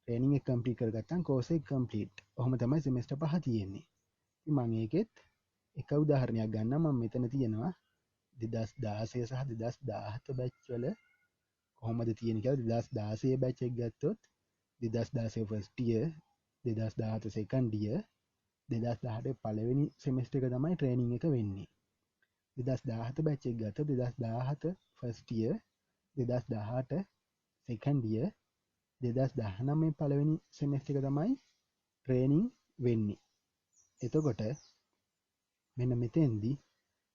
ට්‍රේනින් එක කම්ප්ලීට් කරගත්තාම කෝස් එක කම්ප්ලීට්. ඔහොම තමයි සෙමෙස්ටර් 5 තියෙන්නේ. ඉතින් මම ඒකෙත් එක උදාහරණයක් ගන්නම්. මම මෙතන තියෙනවා 2016 සහ 2017 බැච් වල කොහොමද තියෙන්නේ කියලා. 2016 බැච් එක ගත්තොත් 2016 ෆස්ට් ඉයර් 2017 සෙකන්ඩ් ඉයර් 2018 පළවෙනි සෙමෙස්ටර් එක තමයි ට්‍රේනින් එක වෙන්නේ. 2017 බැච් එක ගත්තොත් 2017 ෆස්ට් ඉයර් 2018 සෙකන්ඩ් ඉයර් 2019 පළවෙනි සෙමෙස්ටර් එක තමයි ට්‍රේනින් වෙන්නේ. එතකොට මෙන්න මෙතෙන්දී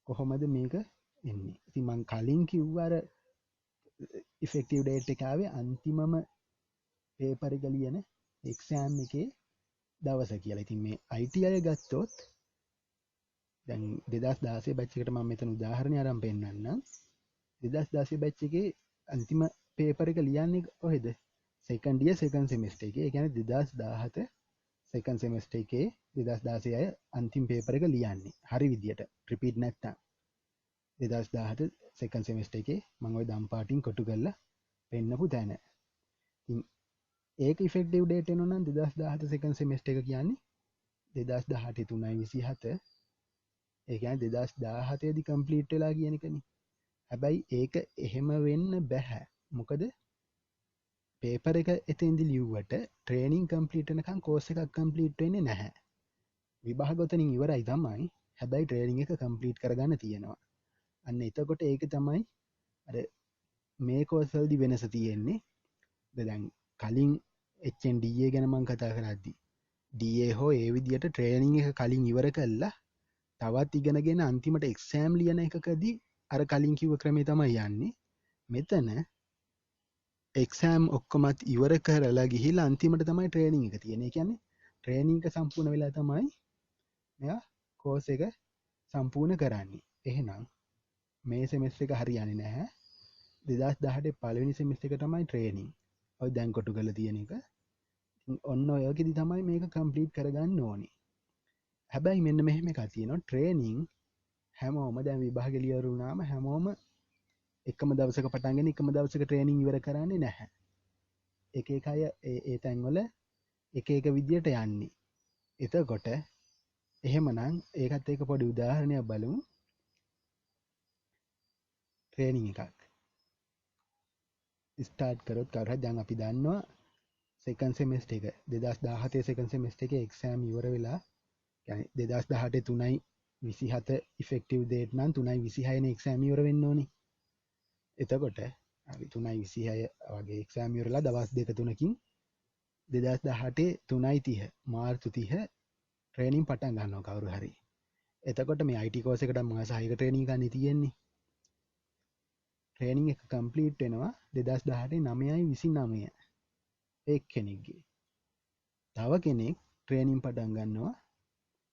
කොහොමද මේක එන්නේ? ඉතින් මම කලින් කිව්වා අර ඉෆෙක්ටිව් ඩේට් එක ආවේ අන්තිමම පේපර් එක ලියන එක්සෑම් එකේ දවස කියලා. ඉතින් මේ IT අය ගත්තොත් දැන් 2016 බැච් එකට මම මෙතන උදාහරණයක් අරන් පෙන්නන්නම්. 2016 බැච් එකේ අන්තිම පේපර් එක ලියන්නේ කොහෙද? සෙකන්ඩ් ඉයර් සෙකන්ඩ් සෙමෙස්ටර් එකේ. ඒ කියන්නේ 2017 සෙකන්ඩ් සෙමෙස්ටර් එකේ 2016 අය අන්තිම පේපර් එක ලියන්නේ. හරි විදියට රිපීට් නැත්තම් 2017 සෙකන්ඩ් සෙමෙස්ටර් එකේ මම ওই දම් පාටින් කොටු කරලා පෙන්නපු තැන. ඉතින් ඒක ඉෆෙක්ටිව් ඩේට් එනවා නම් 2017 සෙකන්ඩ් සෙමෙස්ටර් එක කියන්නේ 2018 3/27 ඒ කියන්නේ 2017 දී කම්ප්ලීට් වෙලා කියන එකනේ. හැබැයි ඒක එහෙම වෙන්න බෑ. මොකද පේපර් එක එතෙන්දි ලිව්වට ට්‍රේනින් කම්ප්ලීට් වෙනකන් කෝස් එකක් කම්ප්ලීට් වෙන්නේ නැහැ. විභාග ඔතනින් ඉවරයි තමයි. හැබැයි ට්‍රේනින් එක කම්ප්ලීට් කරගන්න තියෙනවා. අන්න එතකොට ඒක තමයි අර මේ කෝස් වලදී වෙනස තියෙන්නේ. දැන් කලින් HNDA ගැන මම කතා කරද්දි DA හෝ ඒ විදියට ට්‍රේනින් එක කලින් ඉවර කළා තවත් ඉගෙනගෙන අන්තිමට එක්සෑම් ලියන එකකදී අර කලින් කිව්ව ක්‍රමේ තමයි යන්නේ. මෙතන එක්සෑම් ඔක්කොමත් ඉවර කරලා ගිහිල්ලා අන්තිමට තමයි ට්‍රේනින් එක තියෙන. ඒ කියන්නේ ට්‍රේනින් එක සම්පූර්ණ වෙලා තමයි මෙයා කෝස් එක සම්පූර්ණ කරන්නේ. එහෙනම් මේ සෙමෙස්ටර් එක හරියන්නේ නැහැ. 2018 පළවෙනි සෙමෙස්ටර් එක තමයි ට්‍රේනින්. ඔය දැන් කොටු කරලා තියෙන එක. ඔන්න ඔයකෙදි තමයි මේක කම්ප්ලීට් කරගන්න ඕනේ. හැබැයි මෙන්න මෙහෙම එකක් තියෙනවා. ට්‍රේනින් හැමෝම දැන් විභාගෙ ලියවුරු වුණාම හැමෝම එකම දවසක පටන් ගෙන එකම දවසක ට්‍රේනින් ඉවර කරන්නේ නැහැ. එක එක අය ඒ තැන්වල එක එක විදියට යන්නේ. එතකොට එහෙමනම් ඒකත් එක්ක පොඩි උදාහරණයක් බලමු. ට්‍රේනින් එකක් ස්ටාර්ට් කරොත් කවුරු හරි දැන් අපි දන්නවා සෙකන්ඩ් සෙමෙස්ටර් එක 2017 සෙකන්ඩ් සෙමෙස්ටර් එකේ එක්සෑම් ඉවර වෙලා يعني 2018 3.27 ඉෆෙක්ටිව් දේට් නම් 3.26 නේ එක්සෑම් ඉවර වෙන්න ඕනේ. එතකොට අපි 3.26 වගේ එක්සෑම් ඉවරලා දවස් දෙක තුනකින් 2018 3.30 මාර්තු 30 ට්‍රේනින් පටන් ගන්නවා කවුරු හරි. එතකොට මේ IT කෝස් එකට මාස 6ක ට්‍රේනින් ගන්න තියෙන්නේ. ට්‍රේනින් එක කම්ප්ලීට් වෙනවා 2018 9.29 එක්කෙනෙක්ගේ. තව කෙනෙක් ට්‍රේනින් පටන් ගන්නවා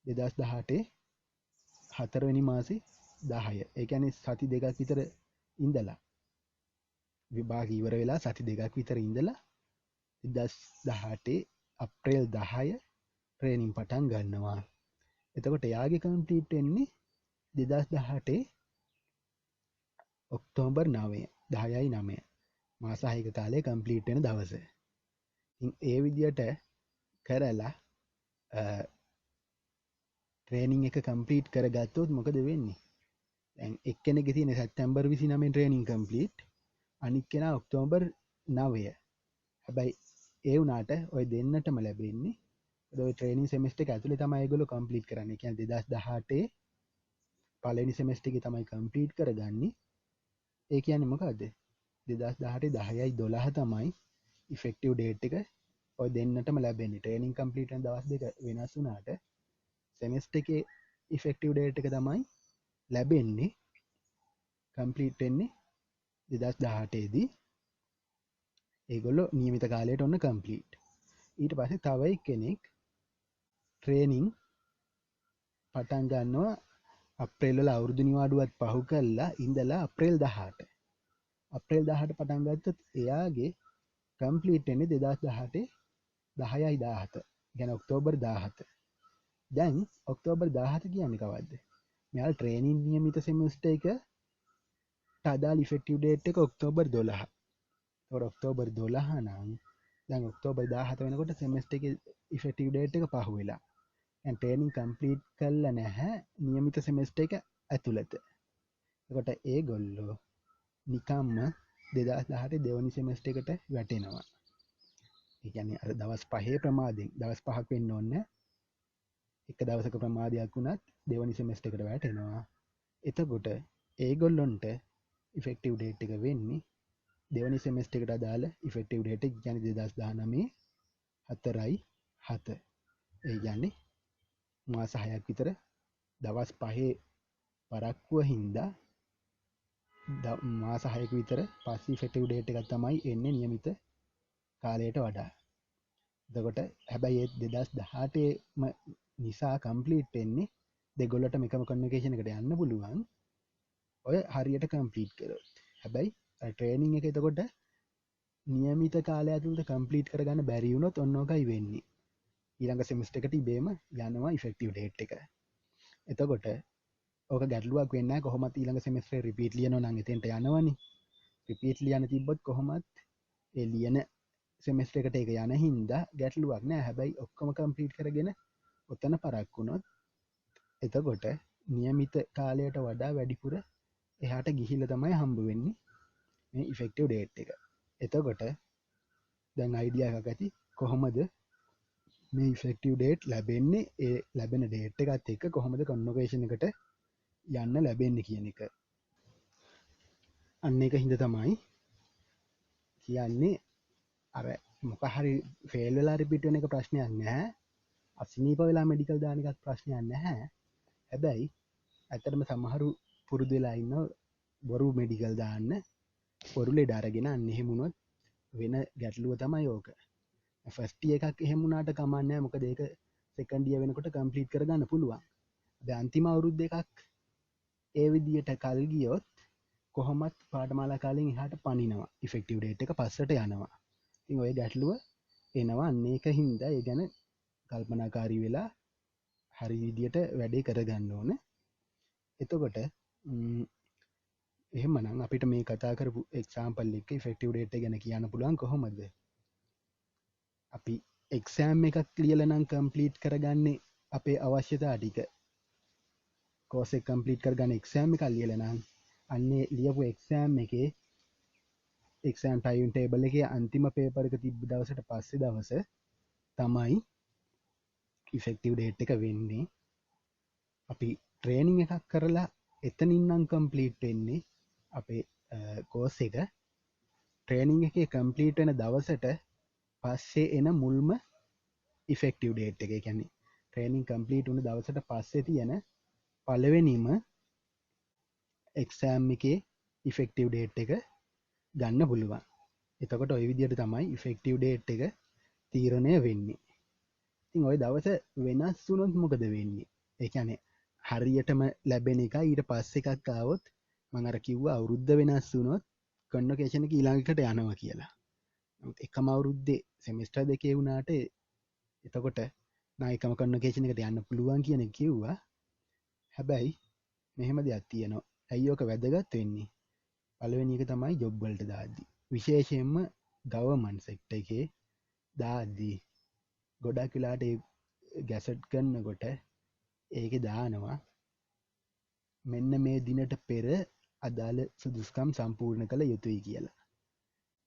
2018 4වෙනි මාසේ 10. ඒ කියන්නේ සති දෙකක් විතර ඉඳලා විභාග ඉවර වෙලා සති දෙකක් විතර ඉඳලා 2018 අප්‍රේල් 10 ට්‍රේනින් පටන් ගන්නවා. එතකොට එයාගේ කම්ප්ලීට් වෙන්නේ 2018 ඔක්තෝබර් 9 10.9 මාස 6ක කාලේ කම්ප්ලීට් වෙන දවස. ඉතින් ඒ විදියට කරලා ට්‍රේනින් එක කම්ප්ලීට් කරගත්තොත් මොකද වෙන්නේ? දැන් එක්කෙනෙක්ගේ තියෙන සැප්තැම්බර් 29 ට්‍රේනින් කම්ප්ලීට්, අනික් කෙනා ඔක්තෝබර් 9. හැබැයි ඒ වුණාට ඔය දෙන්නටම ලැබෙන්නේ ඔය ට්‍රේනින් සෙමෙස්ටර් එක ඇතුලේ තමයි ඒගොල්ලෝ කම්ප්ලීට් කරන්නේ. ඒ කියන්නේ 2018 පළවෙනි සෙමෙස්ටර් එකේ තමයි කම්ප්ලීට් කරගන්නේ. ඒ කියන්නේ මොකද්ද? 2018 10.12 තමයි ඉෆෙක්ටිව් ඩේට් එක ඔය දෙන්නටම ලැබෙන්නේ. ට්‍රේනින් කම්ප්ලීට් වෙන දවස් දෙක වෙනස් වුණාට සෙමෙස්ටර් එකේ ඉෆෙක්ටිව් ඩේට් එක තමයි ලැබෙන්නේ. කම්ප්ලීට් වෙන්නේ 2018 දී. ඒගොල්ලෝ නියමිත කාලයට ඔන්න කම්ප්ලීට්. ඊට පස්සේ තව එක්කෙනෙක් ට්‍රේනින් පටන් ගන්නවා අප්‍රේල් වල අවුරුදු නිවාඩුවත් පහු කරලා ඉඳලා අප්‍රේල් 18. අප්‍රේල් 18 පටන් ගත්තොත් එයාගේ කම්ප්ලීට් වෙන්නේ 2018 10.17. يعني ඔක්තෝබර් 17. දැන් ඔක්තෝබර් 17 කියන්නේ කවද්ද? මෙයාලා ට්‍රේනින් නියමිත සෙමෙස්ටර් එක අදාළ ඉෆෙක්ටිව් ඩේට් එක ඔක්තෝබර් 12. ඒතකොට ඔක්තෝබර් 12 නම් දැන් ඔක්තෝබර් 17 වෙනකොට සෙමෙස්ටර් එකේ ඉෆෙක්ටිව් ඩේට් එක පහු වෙලා. දැන් ට්‍රේනින් කම්ප්ලීට් කරලා නැහැ නියමිත සෙමෙස්ටර් එක ඇතුළත. එතකොට ඒගොල්ලෝ නිකම්ම 2018 දෙවනි සෙමෙස්ටර් එකට වැටෙනවා. ඒ කියන්නේ අර දවස් 5 ප්‍රමාදයෙන් දවස් 5ක් වෙන්න ඕනේ. එක දවසක ප්‍රමාදයක් වුණත් දෙවනි සෙමෙස්ටර් එකට වැටෙනවා. එතකොට ඒගොල්ලොන්ට ඉෆෙක්ටිව් ඩේට් එක වෙන්නේ දෙවනි සෙමෙස්ටර් එකට අදාළ ඉෆෙක්ටිව් ඩේට් එක කියන්නේ 2019 4/7. ඒ කියන්නේ මාස 6ක් විතර දවස් 5 පරක්කුව හින්දා මාස 6ක විතර පස්සේ ඉෆෙක්ටිව් ඩේට් එකක් තමයි එන්නේ නියමිත කාලයට වඩා. එතකොට හැබැයි ඒ 2018ම නිසා කම්ප්ලීට් වෙන්නේ දෙගොල්ලටම එකම කන්වොකේෂන් එකට යන්න පුළුවන්. ඔය හරියට කම්ප්ලීට් කරොත්. හැබැයි ට්‍රේනින් එක එතකොට නියමිත කාලය ඇතුළත කම්ප්ලීට් කරගන්න බැරි වුණොත් ඔන්න ඔකයි වෙන්නේ. ඊළඟ සෙමෙස්ටර් එකට ඉබේම යනවා ඉෆෙක්ටිව් ඩේට් එක. එතකොට ඕක ගැටලුවක් වෙන්නේ නැහැ. කොහොමත් ඊළඟ සෙමෙස්ටරේ රිපීට් ලියනවා නම් එතෙන්ට යනවනේ. රිපීට් ලියන්න තිබ්බොත් කොහොමත් ඒ ලියන සෙමෙස්ටර් එකට ඒක යන හින්දා ගැටලුවක් නැහැ. හැබැයි ඔක්කොම කම්ප්ලීට් කරගෙන ඔතන පරක් වුණොත් එතකොට නියමිත කාලයට වඩා වැඩිපුර එහාට ගිහිල්ලා තමයි හම්බ වෙන්නේ මේ ඉෆෙක්ටිව් ඩේට් එක. එතකොට දැන් අයිඩියා එකක් ඇති කොහොමද මේ ඉෆෙක්ටිව් ඩේට් ලැබෙන්නේ, ඒ ලැබෙන ඩේට් එකත් එක්ක කොහොමද කන්වොකේෂන් එකට යන්න ලැබෙන්නේ කියන එක. අන්න ඒක හින්දා තමයි කියන්නේ අර මොකක් හරි ෆේල් වෙලා රිපීට් වෙන එක ප්‍රශ්නයක් නැහැ. අසනීප වෙලා මෙඩිකල් දාන එකත් ප්‍රශ්නයක් නැහැ. හැබැයි ඇත්තටම සමහරු පුරුදු වෙලා ඉන්න බොරු මෙඩිකල් දාන්න, බොරු ලෙඩ අරගෙන අන්න එහෙම වුණොත් වෙන ගැටලුව තමයි ඕක. ෆස්ට් ඉයර් එකක් එහෙම වුණාට කමක් නැහැ, මොකද ඒක සෙකන්ඩ් ඉයර් වෙනකොට කම්ප්ලීට් කරගන්න පුළුවන්. දැන් අන්තිම අවුරුද්ද එකක් ඒ විදියට කල් ගියොත් කොහොමත් පාඨමාලා කාලෙන් එහාට පනිනවා. ඉෆෙක්ටිව් ඩේට් එක පස්සට යනවා. ඉතින් ඔය ගැටලුව එනවා. අන්න ඒක හින්දා ඒ ගැන කල්පනාකාරී වෙලා හරි විදියට වැඩේ කරගන්න ඕන. එතකොට එහෙමනම් අපිට මේ කතා කරපු එක්සාම්පල් එක ඉෆෙක්ටිව් ඩේට් එක ගැන කියන්න පුළුවන් කොහොමද? අපි එක්සෑම් එකක් ලියලා නම් කම්ප්ලීට් කරගන්නේ අපේ අවශ්‍යතා ටික. කෝස් එක කම්ප්ලීට් කරගන්න එක්සෑම් එකක් ලියලා නම් අන්නේ ලියපු එක්සෑම් එකේ එක්සෑම් ටයිම් ටේබල් එකේ අන්තිම පේපර් එක තිබ්බ දවසට පස්සේ දවස තමයි ඉෆෙක්ටිව් ඩේට් එක වෙන්නේ. අපි ට්‍රේනින් එකක් කරලා එතනින් නම් කම්ප්ලීට් වෙන්නේ අපේ කෝස් එක. ට්‍රේනින් එකේ කම්ප්ලීට් වෙන දවසට පස්සේ එන මුල්ම ඉෆෙක්ටිව් ඩේට් එක. කියන්නේ ට්‍රේනින් කම්ප්ලීට් වුණ දවසට පස්සේ තියෙන පළවෙනිම එක්සෑම් එකේ ඉෆෙක්ටිව් ඩේට් එක ගන්න පුළුවන්. එතකොට ඔය විදියට තමයි ඉෆෙක්ටිව් ඩේට් එක තීරණය වෙන්නේ. ඉතින් ඔය දවස වෙනස් වුණොත් මොකද වෙන්නේ? ඒ කියන්නේ හරියටම ලැබෙන එක ඊට පස්සේ එකක් ආවොත් මම අර කිව්වා අවුරුද්ද වෙනස් වුණොත් කන්වොකේෂන් එක ඊළඟට යනවා කියලා. නමුත් එකම අවුරුද්දේ සෙමිස්ටර් දෙකේ වුණාට එතකොට නා එකම කන්වොකේෂන් එකට යන්න පුළුවන් කියන එක කිව්වා. හැබැයි මෙහෙම දෙයක් තියෙනවා. ඇයි ඕක වැදගත් වෙන්නේ? පළවෙනි එක තමයි ජොබ් වලට දාද්දි. විශේෂයෙන්ම ගවර්න්මන්ට් සෙක්ටර් එකේ දාද්දි ගොඩක් වෙලාට ගැසට් කරනකොට ඒකේ දානවා මෙන්න මේ දිනට පෙර අදාළ සුදුස්කම් සම්පූර්ණ කළ යුතුයි කියලා.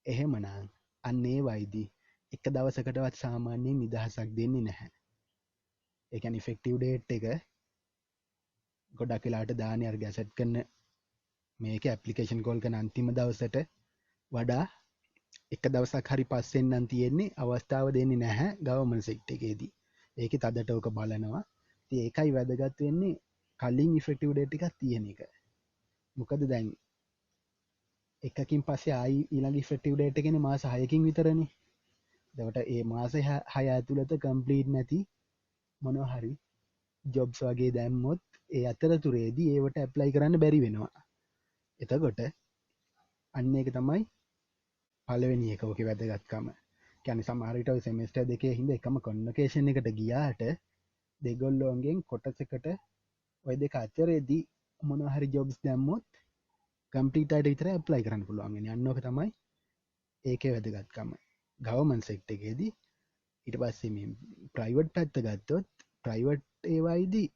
එහෙමනම් අන්න ඒ වයිදී එක දවසකටවත් සාමාන්‍යයෙන් නිදහසක් දෙන්නේ නැහැ. ඒ කියන්නේ ඉෆෙක්ටිව් ඩේට් එක ගොඩක් වෙලාට දාන්නේ අර ගැසට් කරන මේක ඇප්ලිකේෂන් කෝල් කරන අන්තිම දවසට වඩා එක දවසක් හරි පස්සෙන් නම් තියෙන්නේ අවස්ථාව දෙන්නේ නැහැ ගවර්න්මන්ට් සෙක්ටර් එකේදී. ඒකේ තදට ඕක බලනවා. ඉතින් ඒකයි වැදගත් වෙන්නේ කලින් ඉෆෙක්ටිව් ඩේට් එකක් තියෙන එක. මොකද දැන් එකකින් පස්සේ ආයි ඊළඟ ඉෆෙක්ටිව් ඩේට් එක එන්නේ මාස 6කින් විතරනේ. එතකොට ඒ මාස 6 ඇතුළත කම්ප්ලීට් නැති මොනවා හරි ජොබ්ස් වගේ දැම්මොත් ඒ අතරතුරේදී ඒවට ඇප්ලයි කරන්න බැරි වෙනවා. එතකොට අන්න ඒක තමයි පළවෙනි එක ඕකේ වැදගත්කම. කියන්නේ සමහර විට ඔය සෙමිස්ටර් දෙකේ හින්දා එකම කන්වොකේෂන් එකට ගියාට දෙගොල්ලෝගෙන් කොටසකට ඔය දෙක අතරේදී මොනවා හරි ජොබ්ස් දැම්මොත් කම්ප්ලීට් අයට විතරයි ඇප්ලයි කරන්න පුළුවන් වෙන්නේ. අන්න ඕක තමයි ඒකේ වැදගත්කම. ගවර්න්මන්ට් සෙක්ටර් එකේදී ඊට පස්සේ මේ ප්‍රයිවට් පැත්ත ගත්තොත් ප්‍රයිවට් ඒවයිදී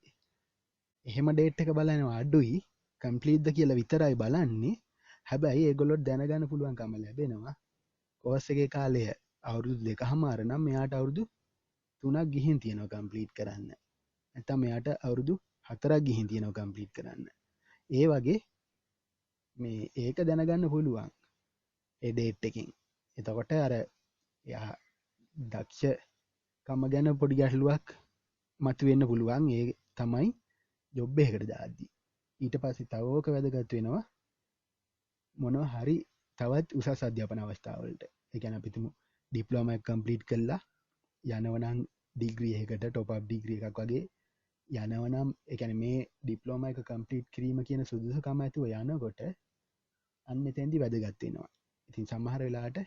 එහෙම ඩේට් එක බලනවා අඩුයි. කම්ප්ලීට්ද කියලා විතරයි බලන්නේ. හැබැයි ඒගොල්ලොත් දැනගන්න පුළුවන්කම ලැබෙනවා කෝස් එකේ කාලය අවුරුදු 2කමාර නම් මෙයාට අවුරුදු 3ක් ගිහින් තියෙනවා කම්ප්ලීට් කරන්න. නැත්නම් මෙයාට අවුරුදු 4ක් ගිහින් තියෙනවා කම්ප්ලීට් කරන්න. ඒ වගේ මේ ඒක දැනගන්න පුළුවන් ඒ ඩේට් එකෙන්. එතකොට අර එයා දක්ෂකම ගැන පොඩි ගැටලුවක් මතුවෙන්න පුළුවන්. ඒ තමයි ජොබ් එකකට දාද්දි. ඊට පස්සේ තව ඕක වැදගත් වෙනවා මොනවා හරි තවත් උසස් අධ්‍යාපන අවස්ථාවලට. ඒ කියන්නේ අපි තුමු ඩිප්ලෝමා එක කම්ප්ලීට් කළා යනවනම් ඩිග්‍රී එකකට টොප් අප් ඩිග්‍රී එකක් වගේ යනවනම් ඒ කියන්නේ මේ ඩිප්ලෝමා එක කම්ප්ලීට් කිරීම කියන සුදුසුකම ඇතුව යනකොට අන්න එතෙන්දි වැදගත් වෙනවා. ඉතින් සමහර වෙලාවට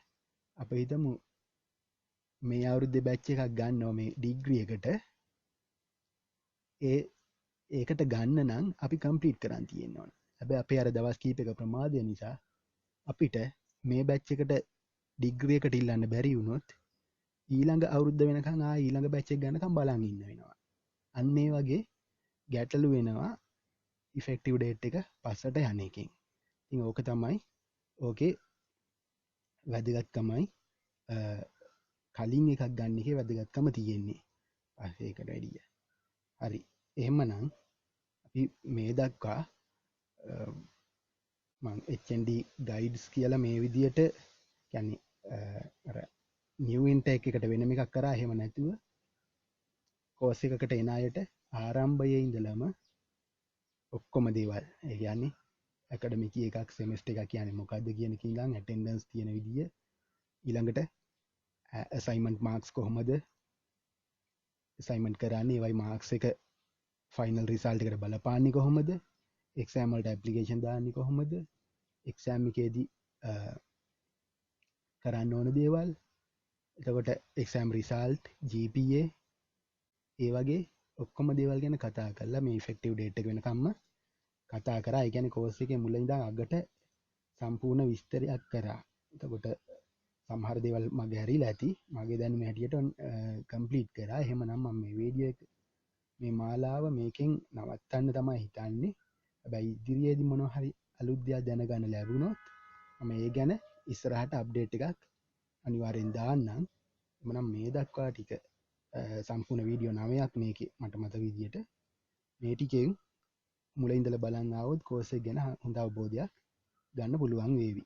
අපි හිතමු මේ අවුරුද්දේ බැච් එකක් ගන්නවා මේ ඩිග්‍රී එකට ඒකට ගන්න නම් අපි කම්ප්ලීට් කරන් තියෙන්න ඕන. හැබැයි අපේ අර දවස් කීපයක ප්‍රමාදය නිසා අපිට මේ බැච් එකට ඩිග්‍රී එකට ඉල්ලන්න බැරි වුණොත් ඊළඟ අවුරුද්ද වෙනකන් ඊළඟ බැච් එක ගන්නකම් බලන් ඉන්න වෙනවා. අන්න ඒ වගේ ගැටලු වෙනවා ඉෆෙක්ටිව් ඩේට් එක පස්සට යන එකෙන්. ඉතින් ඕක තමයි ඕකේ වැදගත්කමයි කලින් එකක් ගන්න එකේ වැදගත්කම තියෙන්නේ. පස්සේ එකට වැඩිය. හරි. එහෙමනම් අපි මේ දක්වා මම HND ගයිඩ්ස් කියලා මේ විදියට කියන්නේ අර නිව් ඉන්ටේක් එකට වෙනම එකක් කරා. එහෙම නැතුව කෝස් එකකට එන අයට ආරම්භයේ ඉඳලම ඔක්කොම දේවල් ඒ කියන්නේ ඇකඩමික් එකක් සෙමෙස්ටර් එකක් කියන්නේ මොකක්ද කියන එක ඉඳන් ඇටෙන්ඩන්ස් තියෙන විදිය ඊළඟට ඇසයින්මන්ට් මාක්ස් කොහොමද සයිමන්ට් කරන්නේ වයි මාක්ස් එක ෆයිනල් රිසල්ට් එකට බලපාන්නේ කොහොමද එක්සෑම් වලට ඇප්ලිකේෂන් දාන්නේ කොහොමද එක්සෑම් එකේදී කරන්න ඕන දේවල් එතකොට එක්සෑම් රිසල්ට් GPA ඒ වගේ ඔක්කොම දේවල් ගැන කතා කරලා මේ ෆෙක්ටිව් ඩේට් එක වෙනකම්ම කතා කරා. ඒ කියන්නේ කෝස් එකේ මුල ඉඳන් අගට සම්පූර්ණ විස්තරයක් කරා. එතකොට සමහර දේවල් මගේ හැරිලා ඇති. මගේ දැනුම හැටියට කම්ප්ලීට් කරා. එහෙමනම් මම මේ වීඩියෝ එක මේ මාලාව මේකෙන් නවත්තන්න තමයි හිතන්නේ. හැබැයි ඉදිරියේදී මොනවා හරි අලුත් දෙයක් දැනගන්න ලැබුණොත් මම ඒ ගැන ඉස්සරහට අප්ඩේට් එකක් අනිවාර්යෙන් දාන්නම්. එමනම් මේ දක්වා ටික සම්පූර්ණ වීඩියෝ 9ක් මේකේ මට මතක විදියට මේ ටිකෙන් මුලින් ඉඳලා බලන් ආවොත් කෝස් එක ගැන හොඳ අවබෝධයක් ගන්න පුළුවන් වේවි.